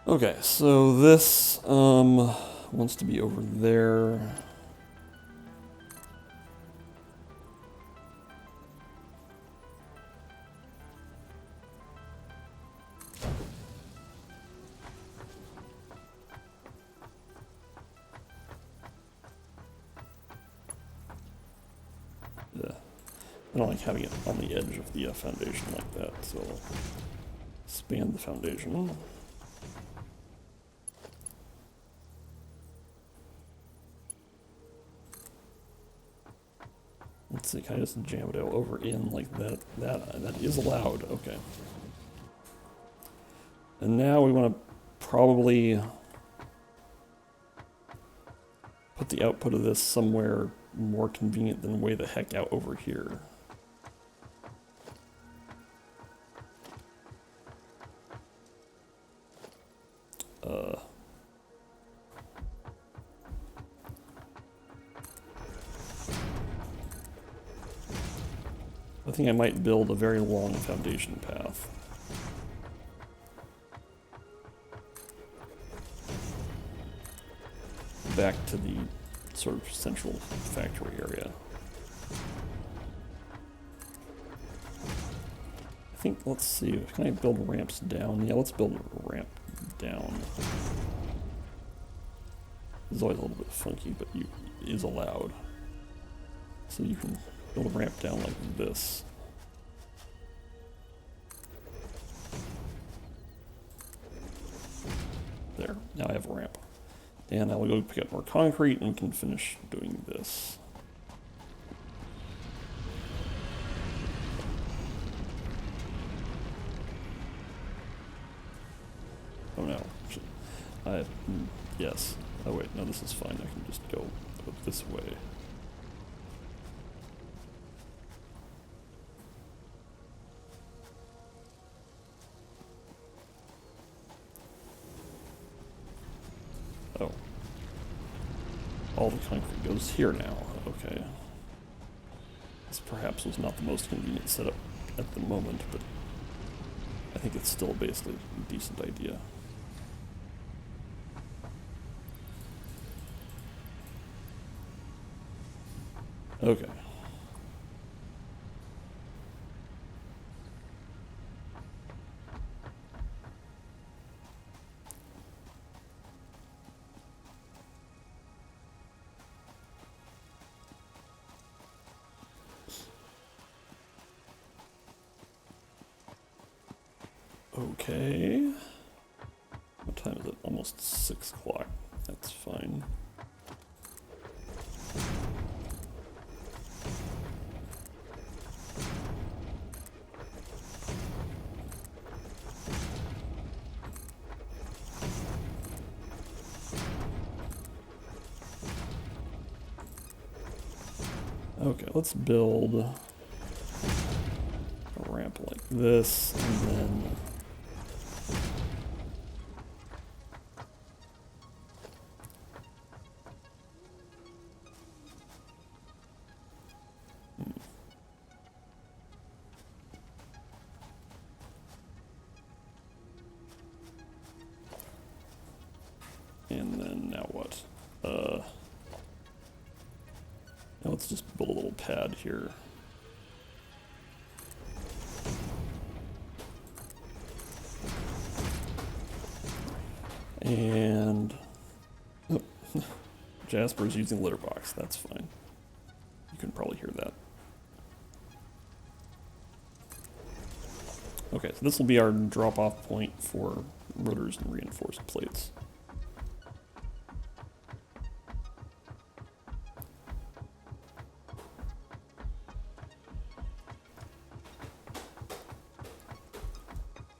Speaker 1: Okay, so this wants to be over there. I don't like having it on the edge of the foundation like that, so I'll expand the foundation. Let's see, can I just jam it over in like that? That is allowed, okay. And now we want to probably put the output of this somewhere more convenient than way the heck out over here. I think I might build a very long foundation path. Back to the sort of central factory area. I think, let's see, can I build ramps down? Yeah, let's build a ramp down. It's always a little bit funky, but it is allowed. So you can build a ramp down like this. There, now I have a ramp. And I will go pick up more concrete and can finish doing this. Oh no. Yes. Oh wait, no, this is fine. I can just go this way. Oh. All the concrete goes here now. Okay. This perhaps was not the most convenient setup at the moment, but I think it's still basically a decent idea. Okay. Okay. What time is it? Almost 6 o'clock. That's fine. Okay, let's build a ramp like this, and then And then now what? Now let's just build a little pad here. And oh, Jasper's using litter box. That's fine. You can probably hear that. Okay, so this will be our drop-off point for rotors and reinforced plates.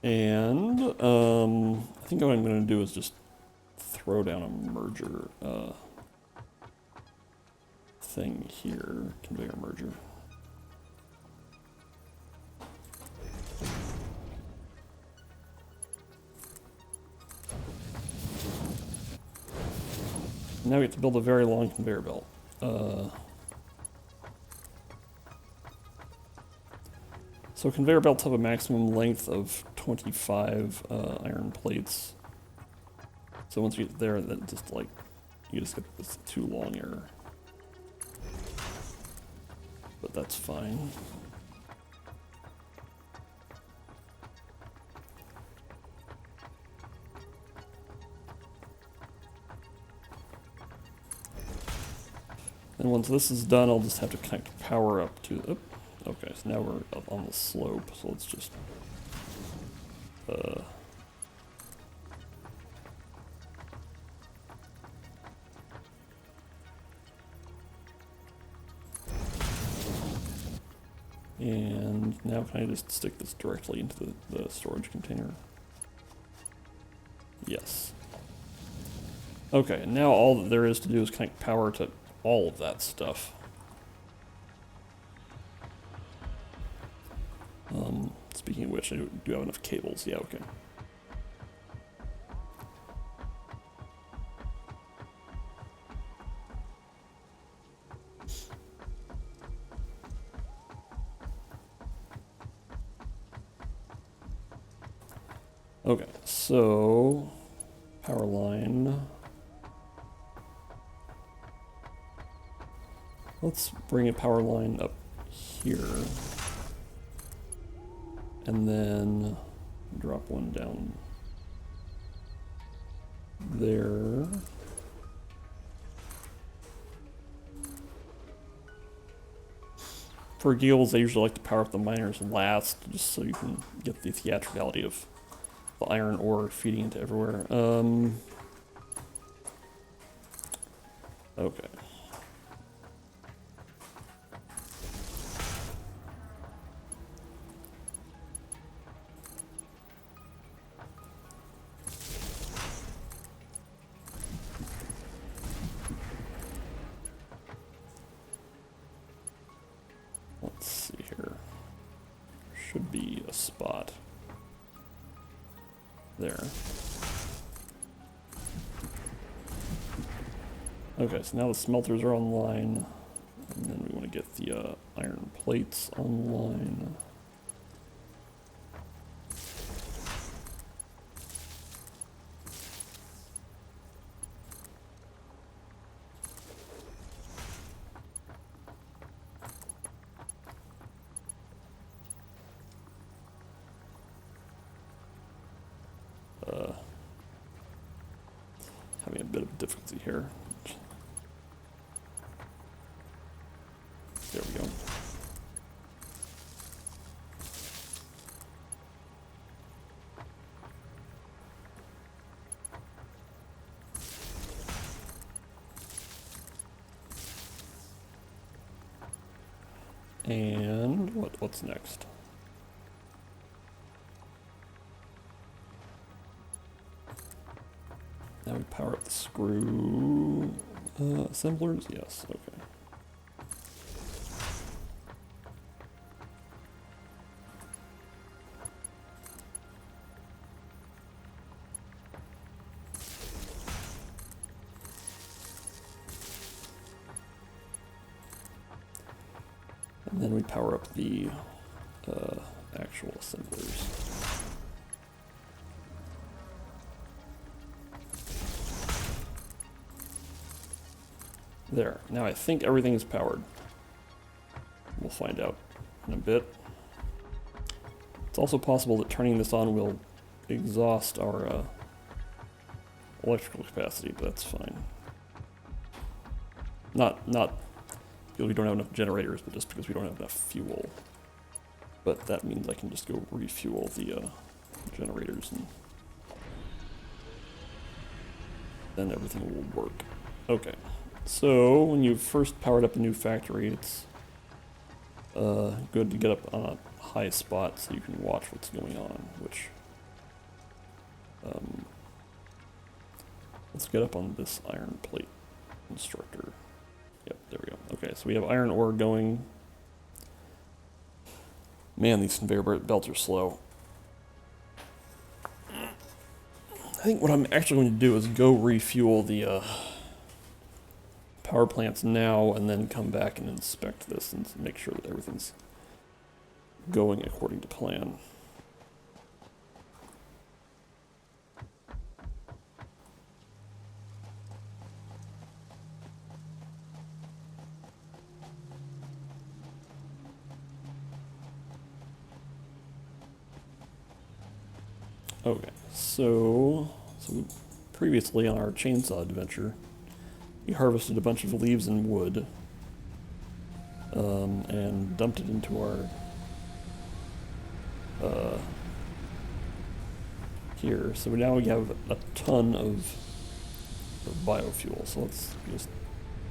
Speaker 1: And I think what I'm going to do is just throw down a merger thing here, conveyor merger. Now we get to build a very long conveyor belt. So conveyor belts have a maximum length of 25 iron plates. So once you get there, then just like, you just get this too long error. But that's fine. And once this is done, I'll just have to connect power up to, okay, so now we're up on the slope, so let's just, and now can I just stick this directly into the storage container? Yes. Okay, and now all that there is to do is connect power to all of that stuff. Speaking of which, I do have enough cables. Yeah, okay. Okay, so power line. Let's bring a power line up here. And then drop one down there. For guilds, I usually like to power up the miners last, just so you can get the theatricality of the iron ore feeding into everywhere. Okay. Let's see here. Should be a spot there. Okay, so now the smelters are online, and then we want to get the iron plates online. Having a bit of difficulty here. There we go. And what's next? Now we power up the screw assemblers. Yes, okay. And then we power up the actual assemblers. There. Now I think everything is powered. We'll find out in a bit. It's also possible that turning this on will exhaust our electrical capacity, but that's fine. Not because we don't have enough generators, but just because we don't have enough fuel. But that means I can just go refuel the generators, and then everything will work. Okay, so when you've first powered up a new factory, it's good to get up on a high spot so you can watch what's going on, which let's get up on this iron plate constructor. Yep, there we go. Okay, so we have iron ore going. Man, these conveyor belts are slow. I think what I'm actually going to do is go refuel the power plants now and then come back and inspect this and make sure that everything's going according to plan. Okay, so previously on our chainsaw adventure, we harvested a bunch of leaves and wood, and dumped it into our here. So now we have a ton of biofuel. So let's just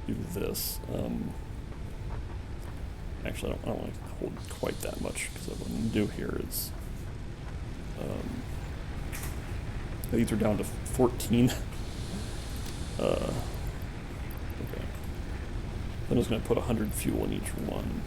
Speaker 1: do this. Actually, I don't want to hold quite that much, because what I'm going to do here is these are down to 14. Okay. I'm just going to put 100 fuel in each one.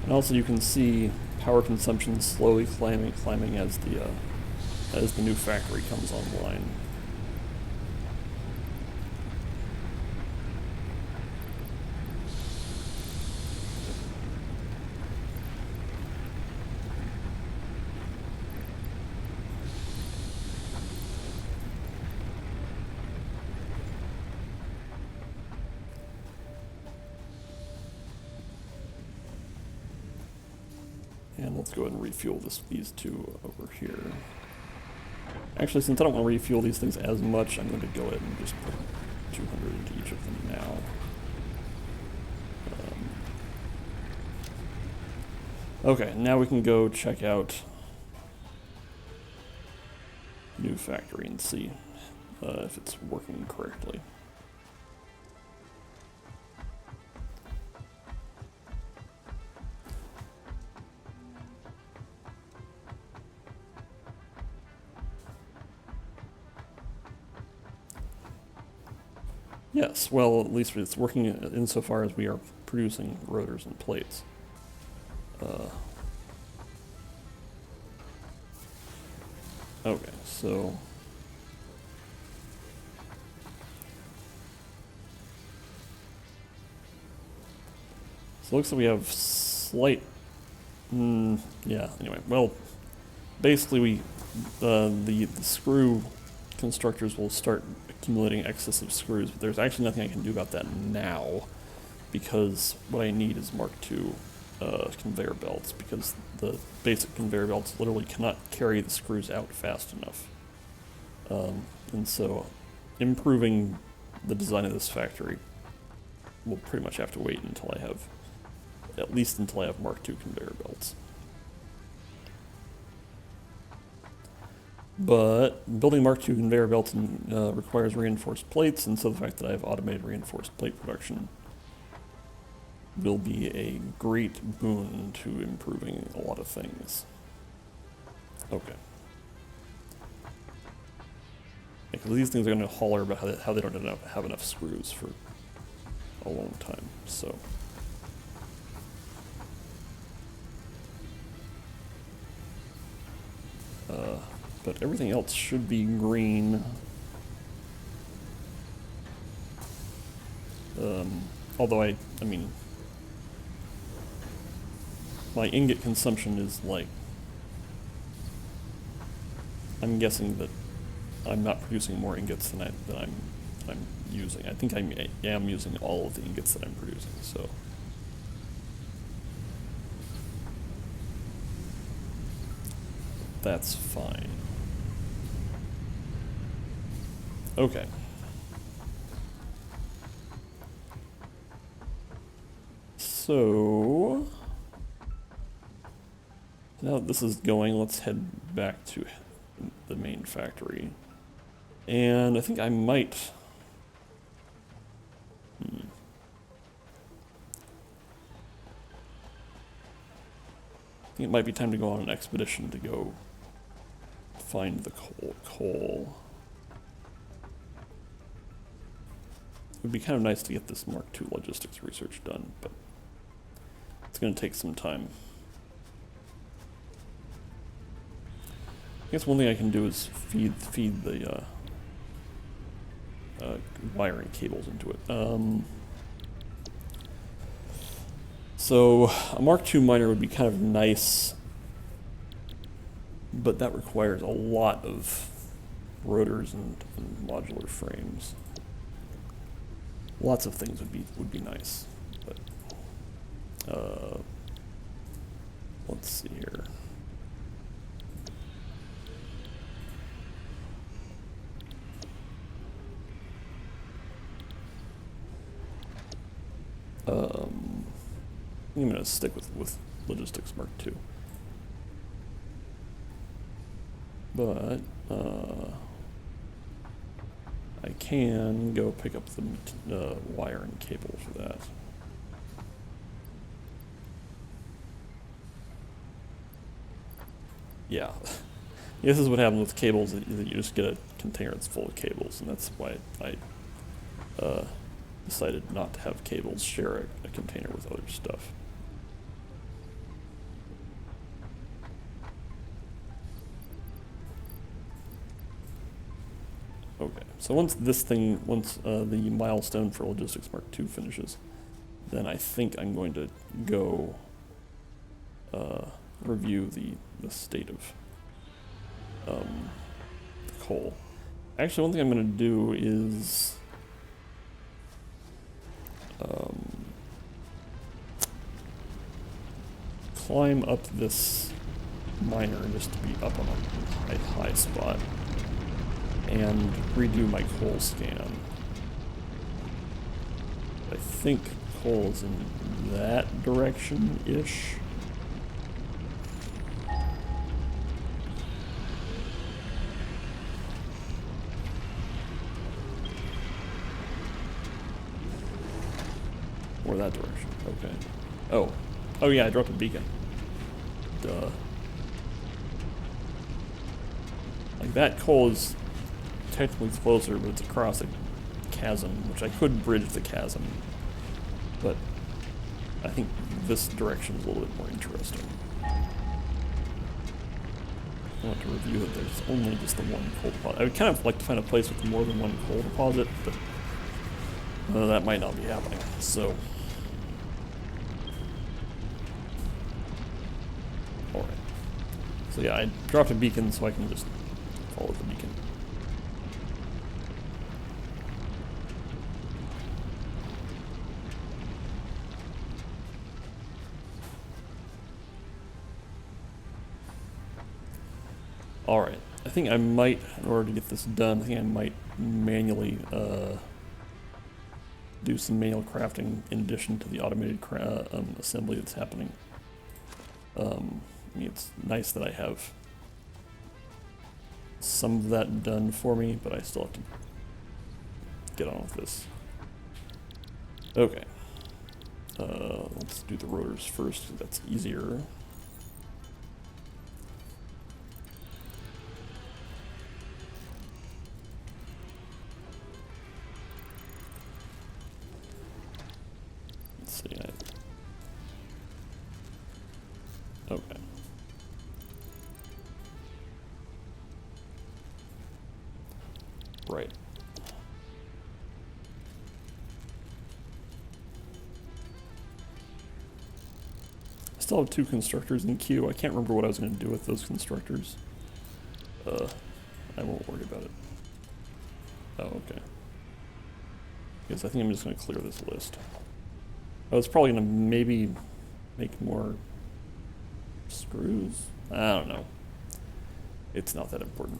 Speaker 1: And also you can see power consumption slowly climbing as the new factory comes online. And let's go ahead and refuel these two over here. Actually, since I don't want to refuel these things as much, I'm going to go ahead and just put 200 into each of them now. Okay, now we can go check out new factory and see if it's working correctly. Yes, well, at least it's working insofar as we are producing rotors and plates. Okay, so it looks like we have slight, yeah, anyway, well, basically the screw constructors will start accumulating excessive screws, but there's actually nothing I can do about that now, because what I need is Mark II conveyor belts, because the basic conveyor belts literally cannot carry the screws out fast enough. And so improving the design of this factory will pretty much have to wait until I have, at least until I have Mark II conveyor belts. But building Mark II conveyor belts requires reinforced plates, and so the fact that I have automated reinforced plate production will be a great boon to improving a lot of things. Okay. Because these things are going to holler about how they don't have enough screws for a long time, so. But everything else should be green. Although I mean, my ingot consumption is like, I'm guessing that I'm not producing more ingots than I'm using. I think I am using all of the ingots that I'm producing, so. That's fine. Okay. So now that this is going, let's head back to the main factory. And I think I might... I think it might be time to go on an expedition to go find the coal. It would be kind of nice to get this Mark II logistics research done, but it's going to take some time. I guess one thing I can do is feed the wiring cables into it. So a Mark II miner would be kind of nice, but that requires a lot of rotors and modular frames. Lots of things would be nice, but let's see here. I'm gonna stick with Logistics Mark II. But I can go pick up the wire and cable for that. Yeah. This is what happens with cables, that you just get a container that's full of cables, and that's why I decided not to have cables share a container with other stuff. Okay, so once the milestone for Logistics Mark II finishes, then I think I'm going to go review the state of the coal. Actually, one thing I'm going to do is climb up this miner just to be up on a high spot and redo my coal scan. I think coal is in that direction-ish. Or that direction, okay. Oh yeah, I dropped a beacon. Duh. Like, that coal is technically closer, but it's across a chasm, which I could bridge the chasm. But I think this direction is a little bit more interesting. I want to review that there's only just the one coal deposit. I would kind of like to find a place with more than one coal deposit, but that might not be happening, so... Alright. So yeah, I dropped a beacon so I can just follow the beacon. Alright, I think I might, in order to get this done, I think I might manually do some manual crafting in addition to the automated assembly that's happening. I mean, it's nice that I have some of that done for me, but I still have to get on with this. Okay. Let's do the rotors first, 'cause that's easier. Let's see. Okay. Right. still have 2 constructors in queue. I can't remember what I was going to do with those constructors. I won't worry about it. Oh, okay. Because I think I'm just going to clear this list. I was probably going to maybe make more screws. I don't know. It's not that important.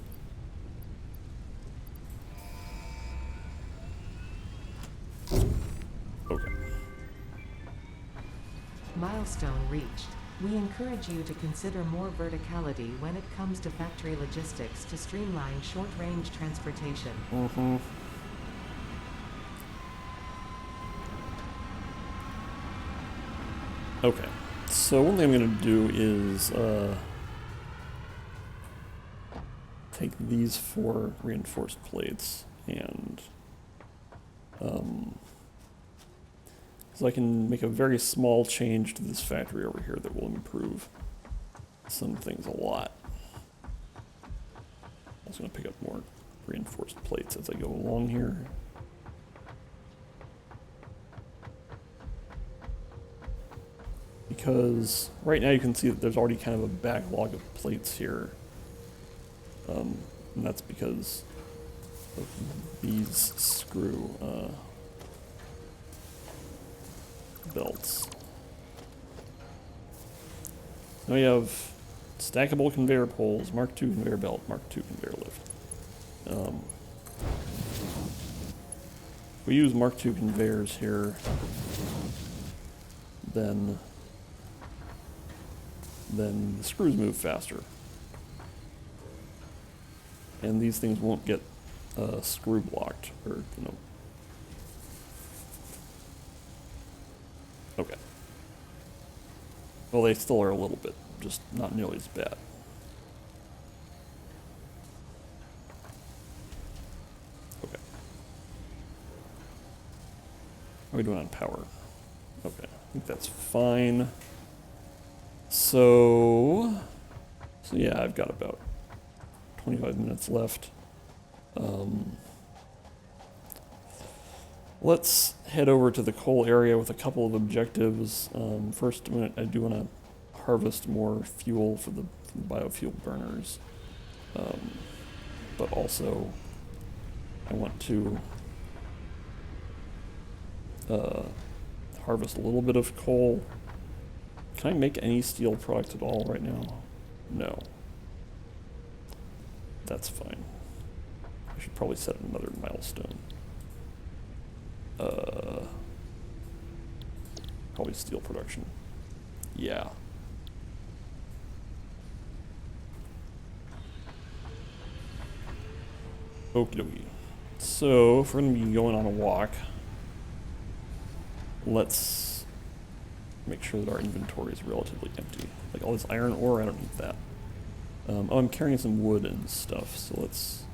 Speaker 1: Okay.
Speaker 2: Milestone reached. We encourage you to consider more verticality when it comes to factory logistics to streamline short-range transportation.
Speaker 1: Mm-hmm. Okay. So one thing I'm going to do is take these 4 reinforced plates and so I can make a very small change to this factory over here that will improve some things a lot. I'm just going to pick up more reinforced plates as I go along here. Because right now you can see that there's already kind of a backlog of plates here. And that's because of these screw belts. Now we have stackable conveyor poles, Mark II conveyor belt, Mark II conveyor lift. If we use Mark II conveyors here, then the screws move faster. And these things won't get screw blocked, or, you know. Okay. Well, they still are a little bit, just not nearly as bad. Okay. How are we doing on power? Okay, I think that's fine. So yeah, I've got about 25 minutes left. Let's head over to the coal area with a couple of objectives. First, I do want to harvest more fuel for the biofuel burners. But also, I want to harvest a little bit of coal. Can I make any steel product at all right now? No. That's fine. I should probably set another milestone. Probably steel production. Yeah. Okie dokie. So, if we're going to be going on a walk, let's make sure that our inventory is relatively empty. Like all this iron ore, I don't need that. Oh, I'm carrying some wood and stuff, so let's...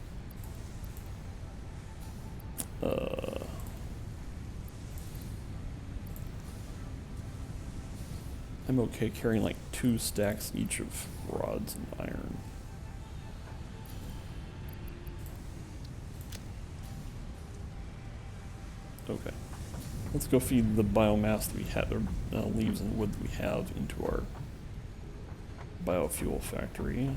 Speaker 1: I'm okay carrying like 2 stacks each of rods and iron. Okay. Let's go feed the biomass that we have, or leaves and wood that we have, into our biofuel factory.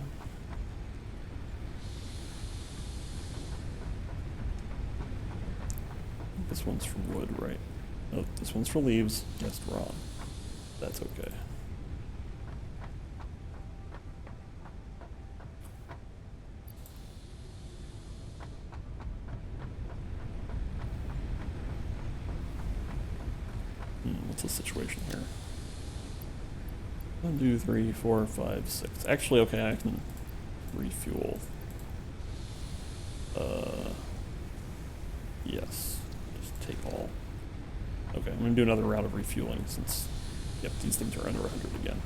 Speaker 1: This one's for wood, right? Oh, this one's for leaves. Guessed wrong. That's okay. What's the situation here? 1, 2, 3, 4, 5, 6. Actually, okay, I can refuel. Yes. Just take all. Okay, I'm gonna do another round of refueling since, yep, these things are under 100 again.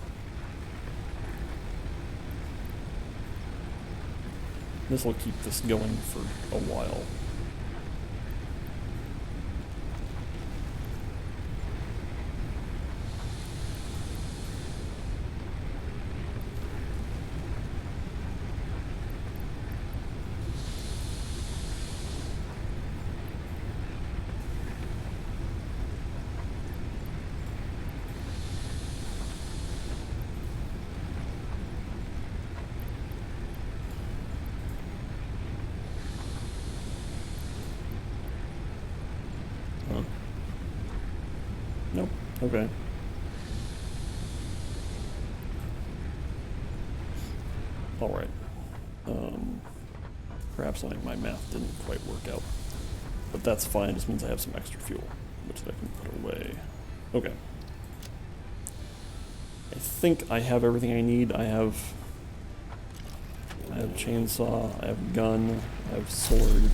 Speaker 1: This will keep this going for a while. Okay. Alright. Perhaps my math didn't quite work out. But that's fine, it just means I have some extra fuel, which I can put away. Okay. I think I have everything I need. I have chainsaw, I have gun, I have sword.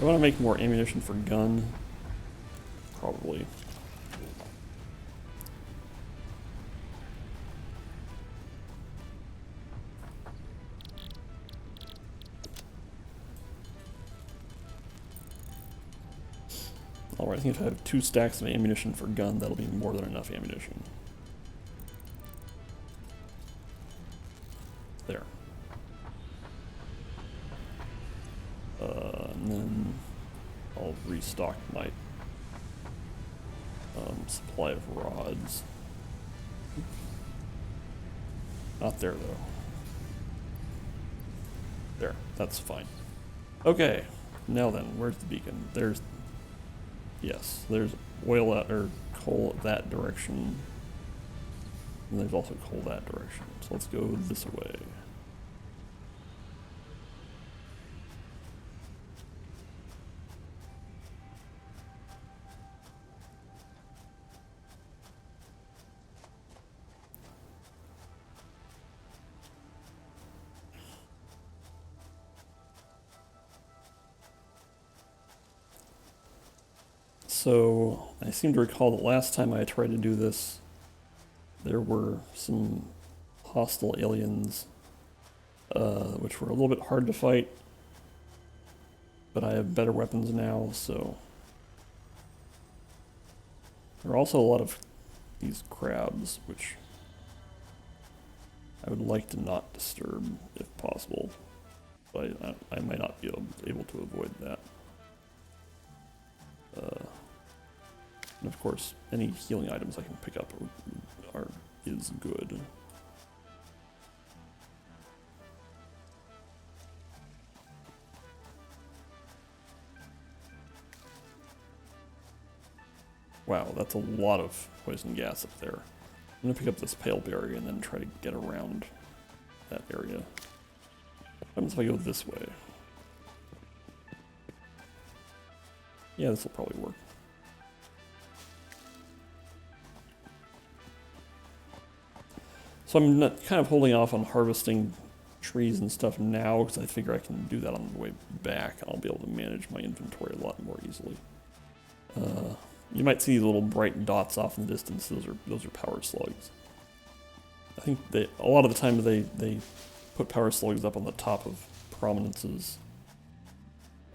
Speaker 1: I want to make more ammunition for gun. Probably. Alright, I think if I have 2 stacks of ammunition for gun, that'll be more than enough ammunition. There. And then I'll restock my supply of rods. Not there, though. There, that's fine. Okay, now then, where's the beacon? There's... Yes, there's oil or coal that direction. And there's also coal that direction. So let's go this way. So, I seem to recall that last time I tried to do this, there were some hostile aliens, which were a little bit hard to fight, but I have better weapons now, so... There are also a lot of these crabs, which I would like to not disturb, if possible, but I might not be able to avoid that. And of course, any healing items I can pick up is good. Wow, that's a lot of poison gas up there. I'm gonna pick up this pale berry and then try to get around that area. What happens if I go this way? Yeah, this will probably work. So I'm kind of holding off on harvesting trees and stuff now because I figure I can do that on the way back and I'll be able to manage my inventory a lot more easily. You might see these little bright dots off in the distance. Those are power slugs. I think a lot of the time they put power slugs up on the top of prominences.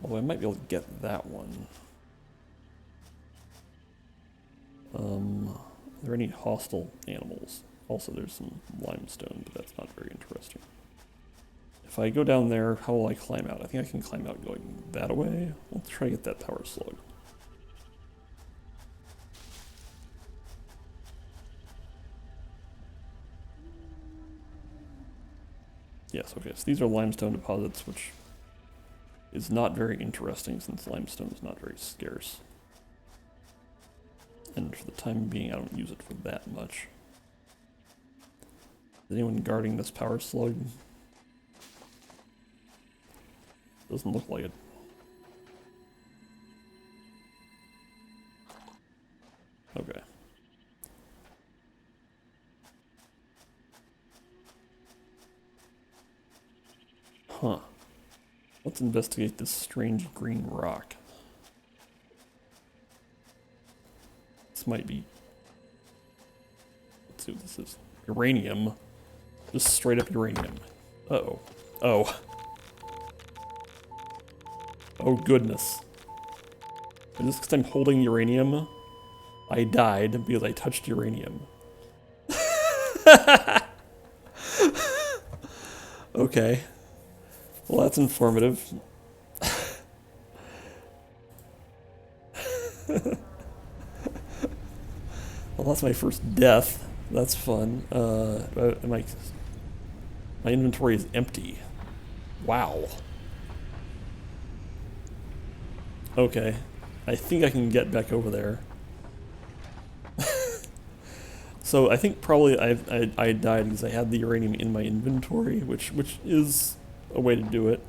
Speaker 1: Although I might be able to get that one. Are there any hostile animals? Also, there's some limestone, but that's not very interesting. If I go down there, how will I climb out? I think I can climb out going that way. Let's try to get that power slug. Yes, okay, so these are limestone deposits, which is not very interesting since limestone is not very scarce. And for the time being, I don't use it for that much. Is anyone guarding this power slug? Doesn't look like it. Okay. Huh. Let's investigate this strange green rock. This might be... Let's see what this is. Uranium. Just straight up uranium. Uh-oh. Oh. Oh goodness. Is this because I'm holding uranium? I died because I touched uranium. Okay. Well, that's informative. Well, that's my first death. That's fun. My inventory is empty. Wow. Okay. I think I can get back over there. So I think probably I died because I had the uranium in my inventory, which is a way to do it.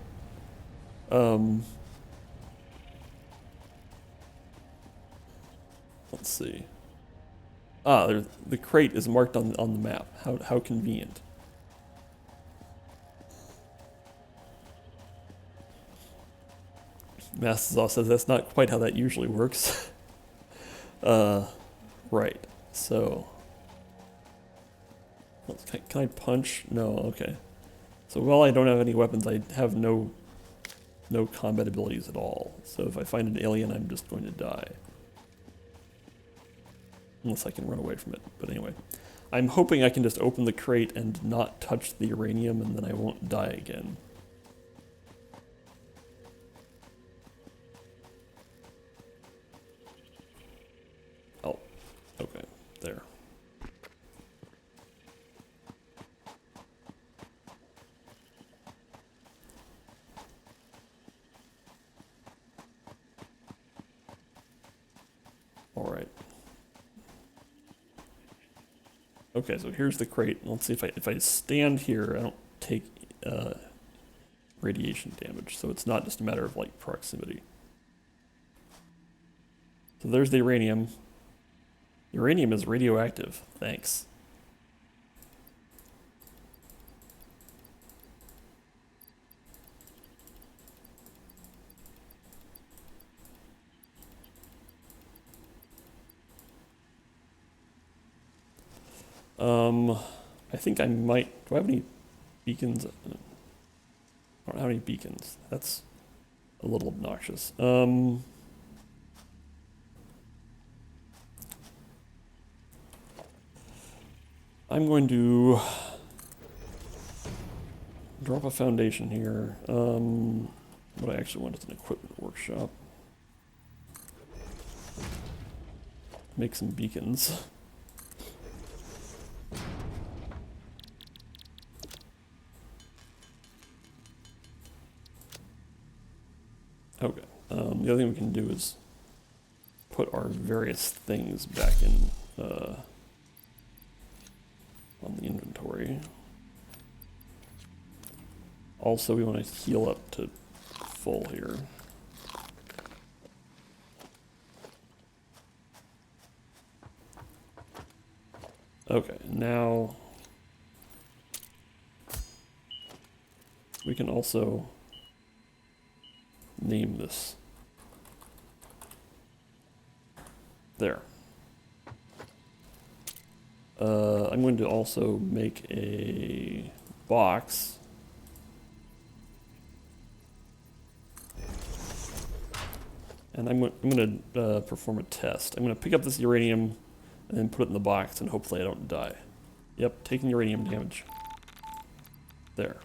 Speaker 1: Um, let's see. Ah, the crate is marked on the map. How convenient. Mastizaw says that's not quite how that usually works. Right. So, can I punch? No. Okay. So while I don't have any weapons, I have no combat abilities at all. So if I find an alien, I'm just going to die. Unless I can run away from it. But anyway. I'm hoping I can just open the crate and not touch the uranium, and then I won't die again. Oh, okay, there. All right. Okay, so here's the crate. Let's see if I stand here, I don't take radiation damage. So it's not just a matter of like proximity. So there's the uranium. Uranium is radioactive. Thanks. I think I might. Do I have any beacons? I don't have any beacons. That's a little obnoxious. I'm going to drop a foundation here. What I actually want is an equipment workshop. Make some beacons. Okay. The other thing we can do is put our various things back in on the inventory. Also, we want to heal up to full here. Okay, now we can also name this. There. I'm going to also make a box. And I'm going to perform a test. I'm going to pick up this uranium and then put it in the box, and hopefully I don't die. Yep, taking uranium damage. There.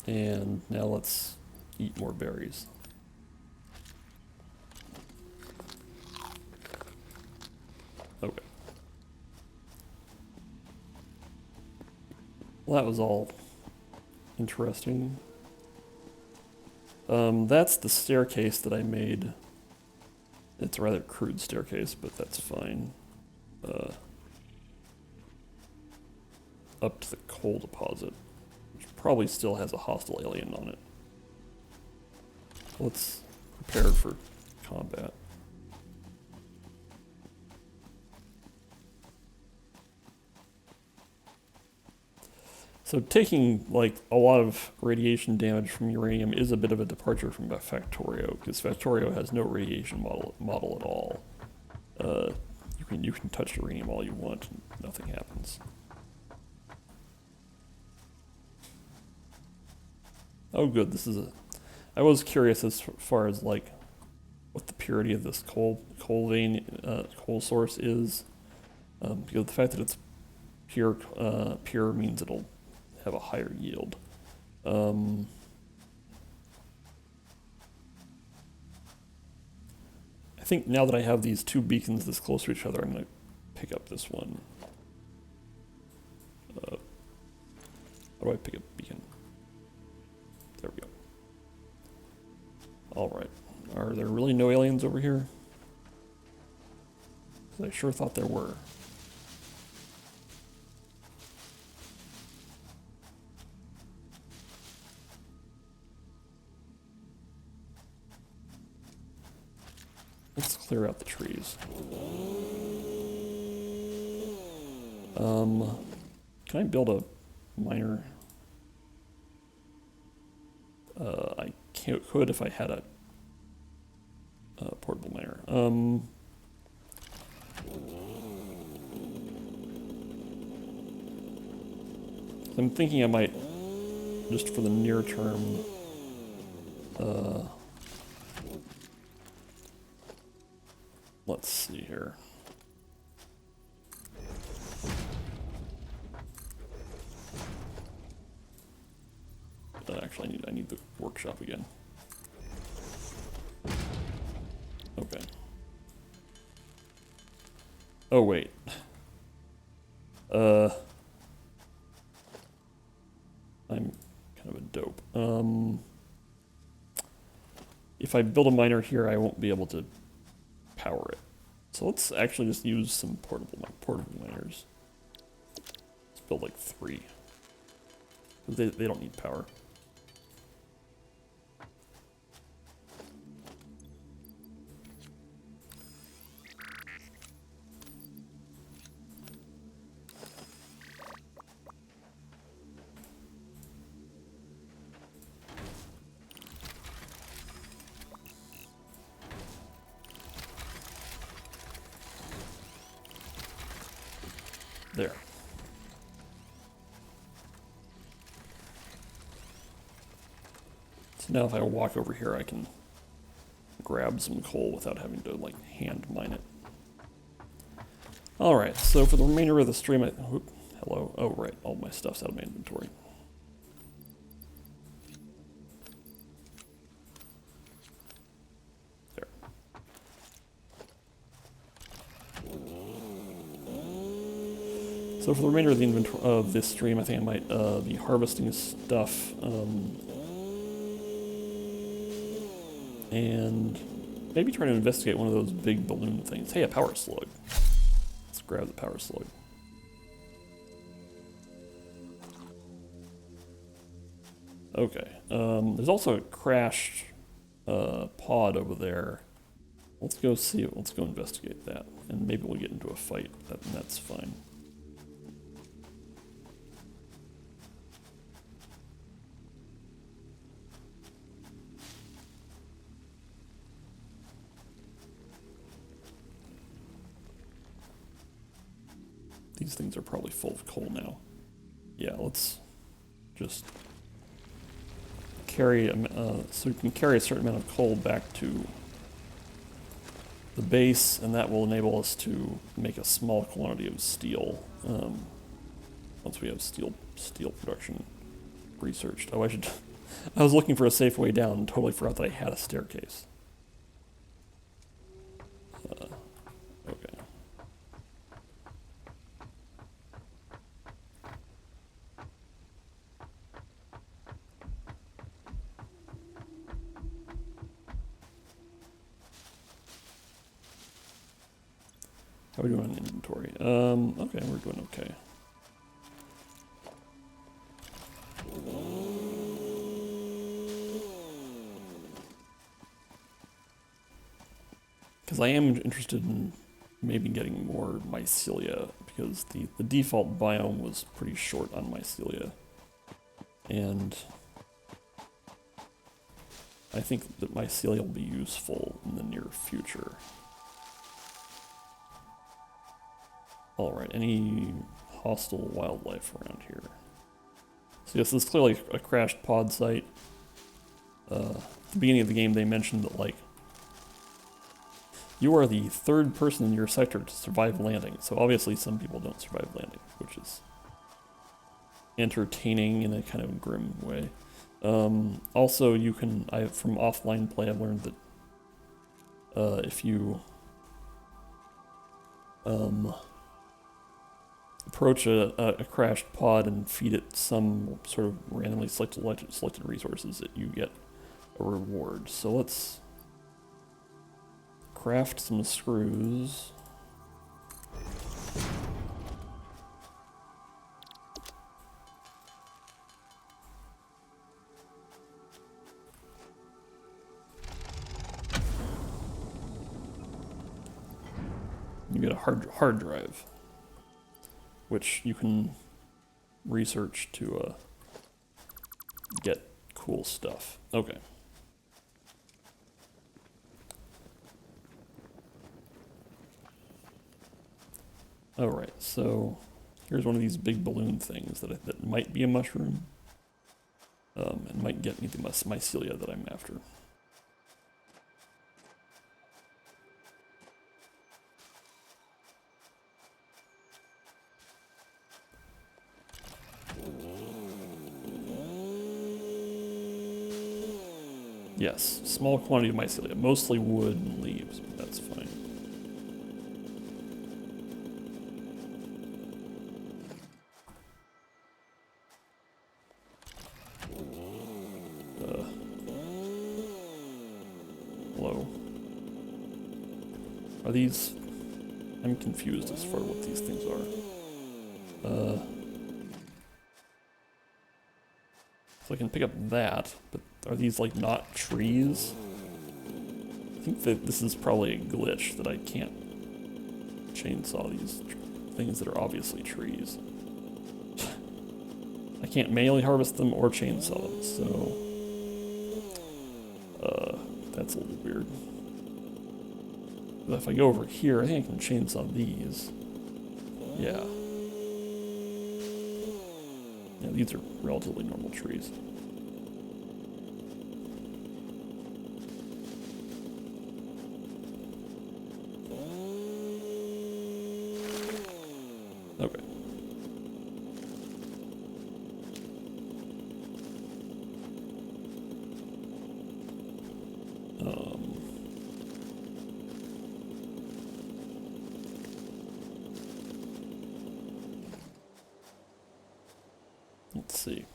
Speaker 1: And now let's eat more berries. Okay. Well, that was all interesting. That's the staircase that I made. It's a rather crude staircase, but that's fine. Up to the coal deposit, which probably still has a hostile alien on it. Let's prepare for combat. So taking like a lot of radiation damage from uranium is a bit of a departure from Factorio, because Factorio has no radiation model at all. You can touch uranium all you want, and nothing happens. Oh, good. This is a. I was curious as far as like what the purity of this coal source is, because the fact that it's pure means it'll have a higher yield. I think now that I have these two beacons this close to each other, I'm going to pick up this one. How do I pick up beacon? There we go. Alright. Are there really no aliens over here? 'Cause I sure thought there were. Let's clear out the trees. Can I build a miner? I could if I had a portable miner. I'm thinking I might, just for the near term, let's see here. Actually, I need the workshop again. Okay. Oh wait. I'm kind of a dope. If I build a miner here, I won't be able to power it. So let's actually just use some portable miners. Let's build like 3. They don't need power. There. So now if I walk over here, I can grab some coal without having to, like, hand mine it. Alright, so for the remainder of the stream, hello. Oh, right, all my stuff's out of my inventory. There. So for the remainder of the inventory of this stream, I think I might be harvesting stuff, and maybe try to investigate one of those big balloon things. Hey, a power slug. Let's grab the power slug. Okay. There's also a crashed pod over there. Let's go see it. Let's go investigate that, and maybe we'll get into a fight. That's fine. These things are probably full of coal now. Yeah, let's just carry, so we can carry a certain amount of coal back to the base, and that will enable us to make a small quantity of steel, once we have steel production researched. Oh, I was looking for a safe way down and totally forgot that I had a staircase. Okay. How are we doing on inventory? Okay, we're doing okay. Because I am interested in maybe getting more mycelia, because the default biome was pretty short on mycelia. And I think that mycelia will be useful in the near future. Alright, any hostile wildlife around here? So yes, this is clearly a crashed pod site. At the beginning of the game they mentioned that, like, you are the 3rd person in your sector to survive landing. So obviously some people don't survive landing, which is entertaining in a kind of grim way. Also, you can, from offline play, I've learned that if you approach a crashed pod and feed it some sort of randomly selected resources, that you get a reward. So let's craft some screws. You get a hard drive, which you can research to get cool stuff. Okay. Alright, so here's one of these big balloon things that might be a mushroom. And might get me the mycelia that I'm after. Yes, small quantity of mycelia, mostly wood and leaves, but that's fine. Hello. Are these... I'm confused as far as what these things are. So I can pick up that, but are these like not trees? I think that this is probably a glitch that I can't chainsaw these things that are obviously trees. I can't manually harvest them or chainsaw them, so that's a little weird. But if I go over here, I think I can chainsaw these. Yeah. Yeah, these are relatively normal trees. Okay. Let's see.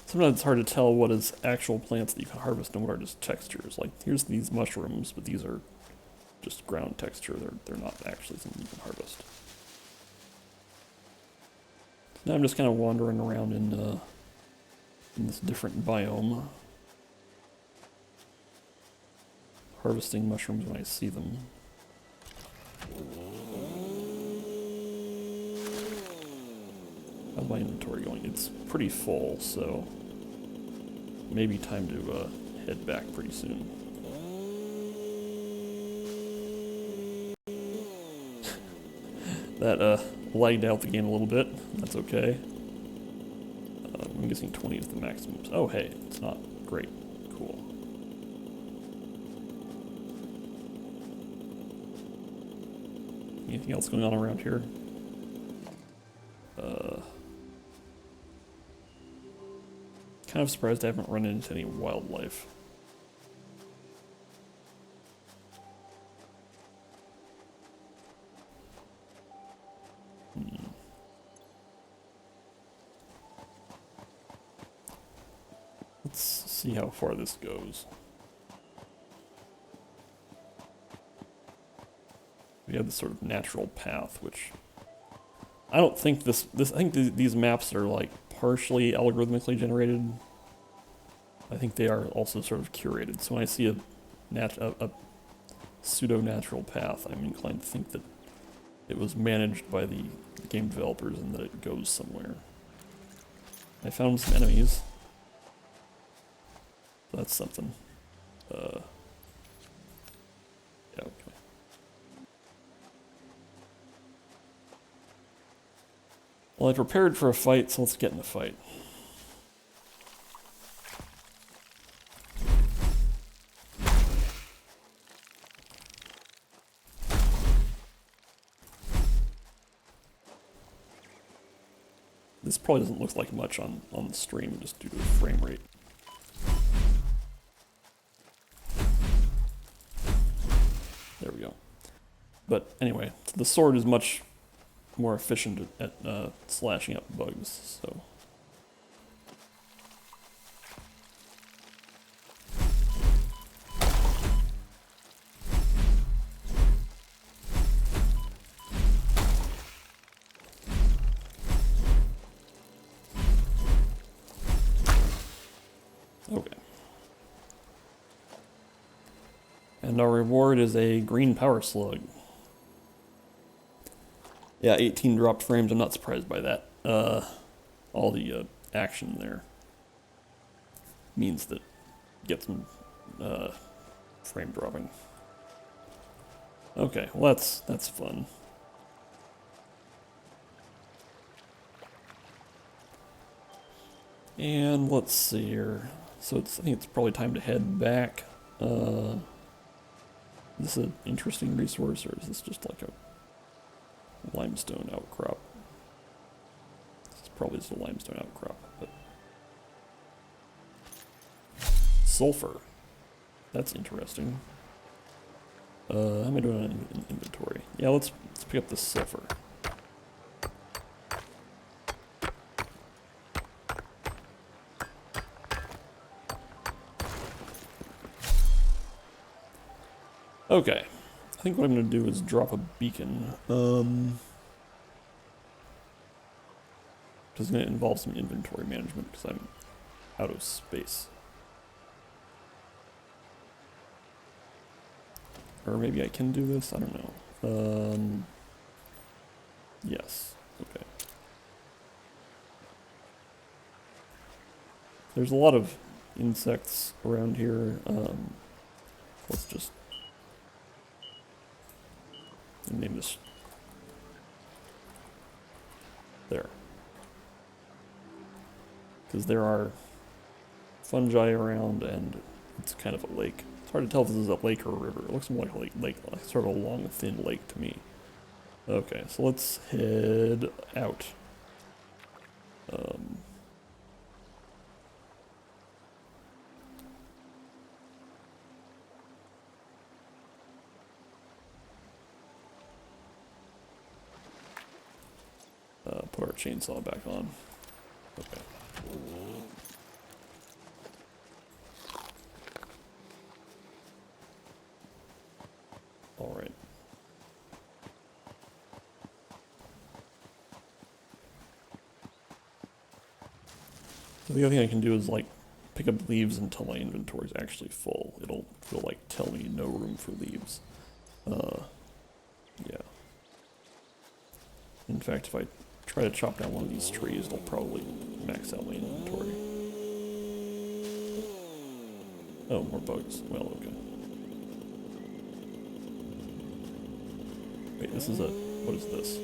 Speaker 1: Sometimes it's hard to tell what is actual plants that you can harvest and what are just textures. Like, here's these mushrooms, but these are just ground texture. They're not actually something you can harvest. So now I'm just kind of wandering around in this different biome, harvesting mushrooms when I see them. How's my inventory going? It's pretty full, so maybe time to head back pretty soon. That lagged out the game a little bit. That's okay. I'm guessing 20 is the maximum. Oh, hey, it's not great. Cool. Anything else going on around here? Kind of surprised I haven't run into any wildlife. Let's see how far this goes. We have this sort of natural path, which I don't think I think these maps are like partially algorithmically generated. I think they are also sort of curated. So when I see a pseudo-natural path, I'm inclined to think that it was managed by the game developers and that it goes somewhere. I found some enemies. That's something. Yeah, okay. Well, I prepared for a fight, so let's get in the fight. This probably doesn't look like much on the stream just due to the frame rate. There we go. But anyway, the sword is much more efficient at slashing up bugs, so. Okay. And our reward is a green power slug. Yeah, 18 dropped frames. I'm not surprised by that. All the action there means that get some frame dropping. Okay, well that's fun. And let's see here. So I think it's probably time to head back. Is this an interesting resource, or is this just like a limestone outcrop? This is probably just a limestone outcrop, but sulfur. That's interesting. How am I doing in inventory? Yeah, let's pick up this sulfur. Okay, I think what I'm going to do is drop a beacon. Which is going to involve some inventory management because I'm out of space. Or maybe I can do this, I don't know. Yes, okay. There's a lot of insects around here. Let's just name this there. Because there are fungi around and it's kind of a lake. It's hard to tell if this is a lake or a river. It looks more like a lake, like sort of a long, thin lake to me. Okay, so let's head out. Put our chainsaw back on. Okay. All right. So the other thing I can do is like pick up leaves until my inventory is actually full. It'll like tell me no room for leaves. Yeah. In fact, if I try to chop down one of these trees, it'll probably max out my inventory. Oh, more bugs. Well, okay. Wait, this is a... what is this?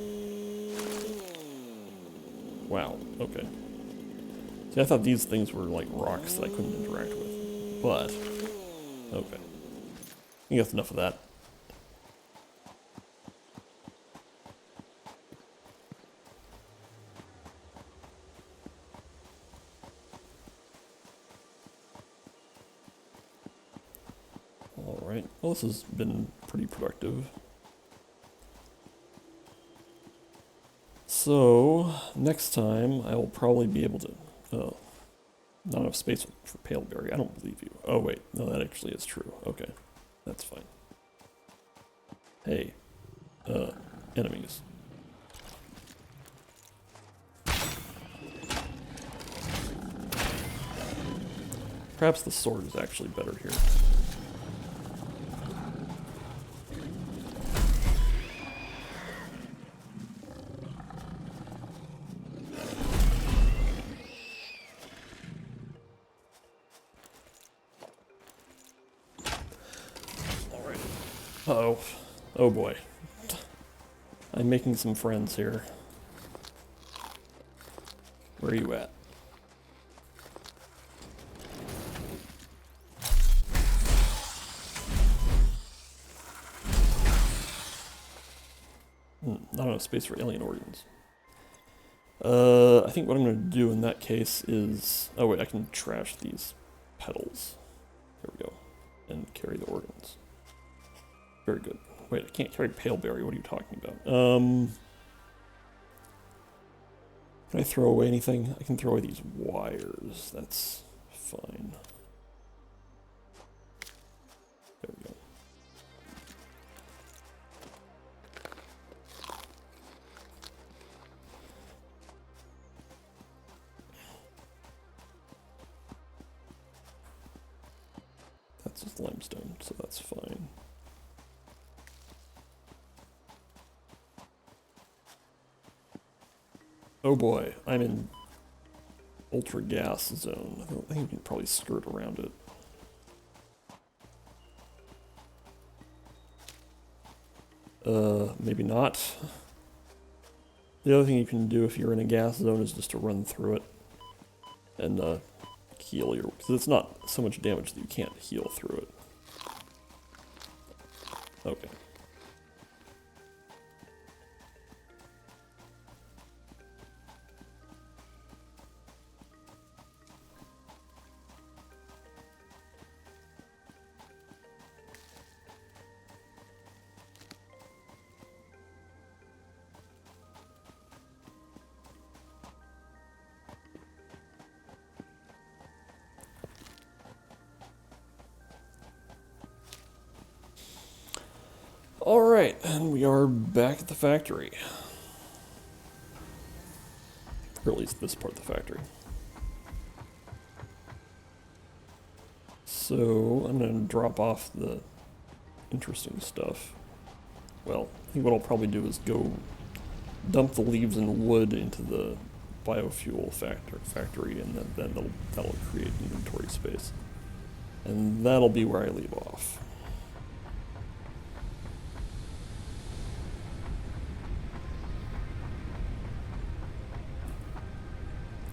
Speaker 1: Wow, okay. See, I thought these things were like rocks that I couldn't interact with. But, okay. I think that's enough of that. Alright, well this has been pretty productive. So, next time I will probably be able to... not enough space for paleberry. I don't believe you. Oh wait, no, that actually is true. Okay, that's fine. Hey, enemies. Perhaps the sword is actually better here. Alright. Uh-oh. Oh boy. I'm making some friends here. Where are you at? Not enough space for alien organs. I think what I'm going to do in that case is... oh wait, I can trash these petals. There we go. And carry the organs. Very good. Wait, I can't carry paleberry. What are you talking about? Can I throw away anything? I can throw away these wires. That's fine. There we go. It's just limestone, so that's fine. Oh boy, I'm in ultra gas zone. I think you can probably skirt around it. Maybe not. The other thing you can do if you're in a gas zone is just to run through it and heal your, because it's not so much damage that you can't heal through it. Okay. Alright, and we are back at the factory. Or at least this part of the factory. So, I'm going to drop off the interesting stuff. Well, I think what I'll probably do is go dump the leaves and wood into the biofuel factory, and then that'll create inventory space. And that'll be where I leave off.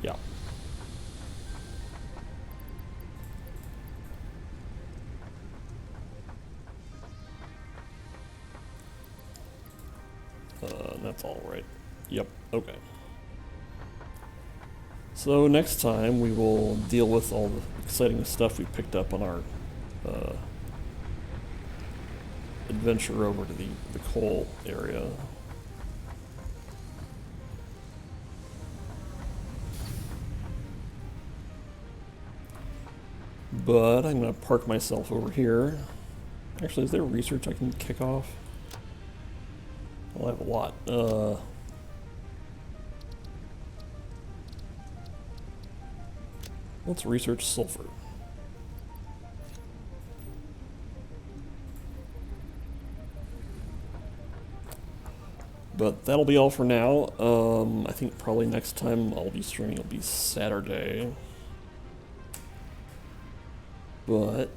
Speaker 1: Yeah. That's all right. Yep, okay. So next time we will deal with all the exciting stuff we picked up on our adventure over to the coal area. But I'm going to park myself over here. Actually, is there research I can kick off? Well, I have a lot. Let's research sulfur. But that'll be all for now. I think probably next time I'll be streaming, it'll be Saturday. But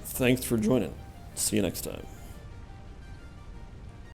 Speaker 1: thanks for joining. See you next time.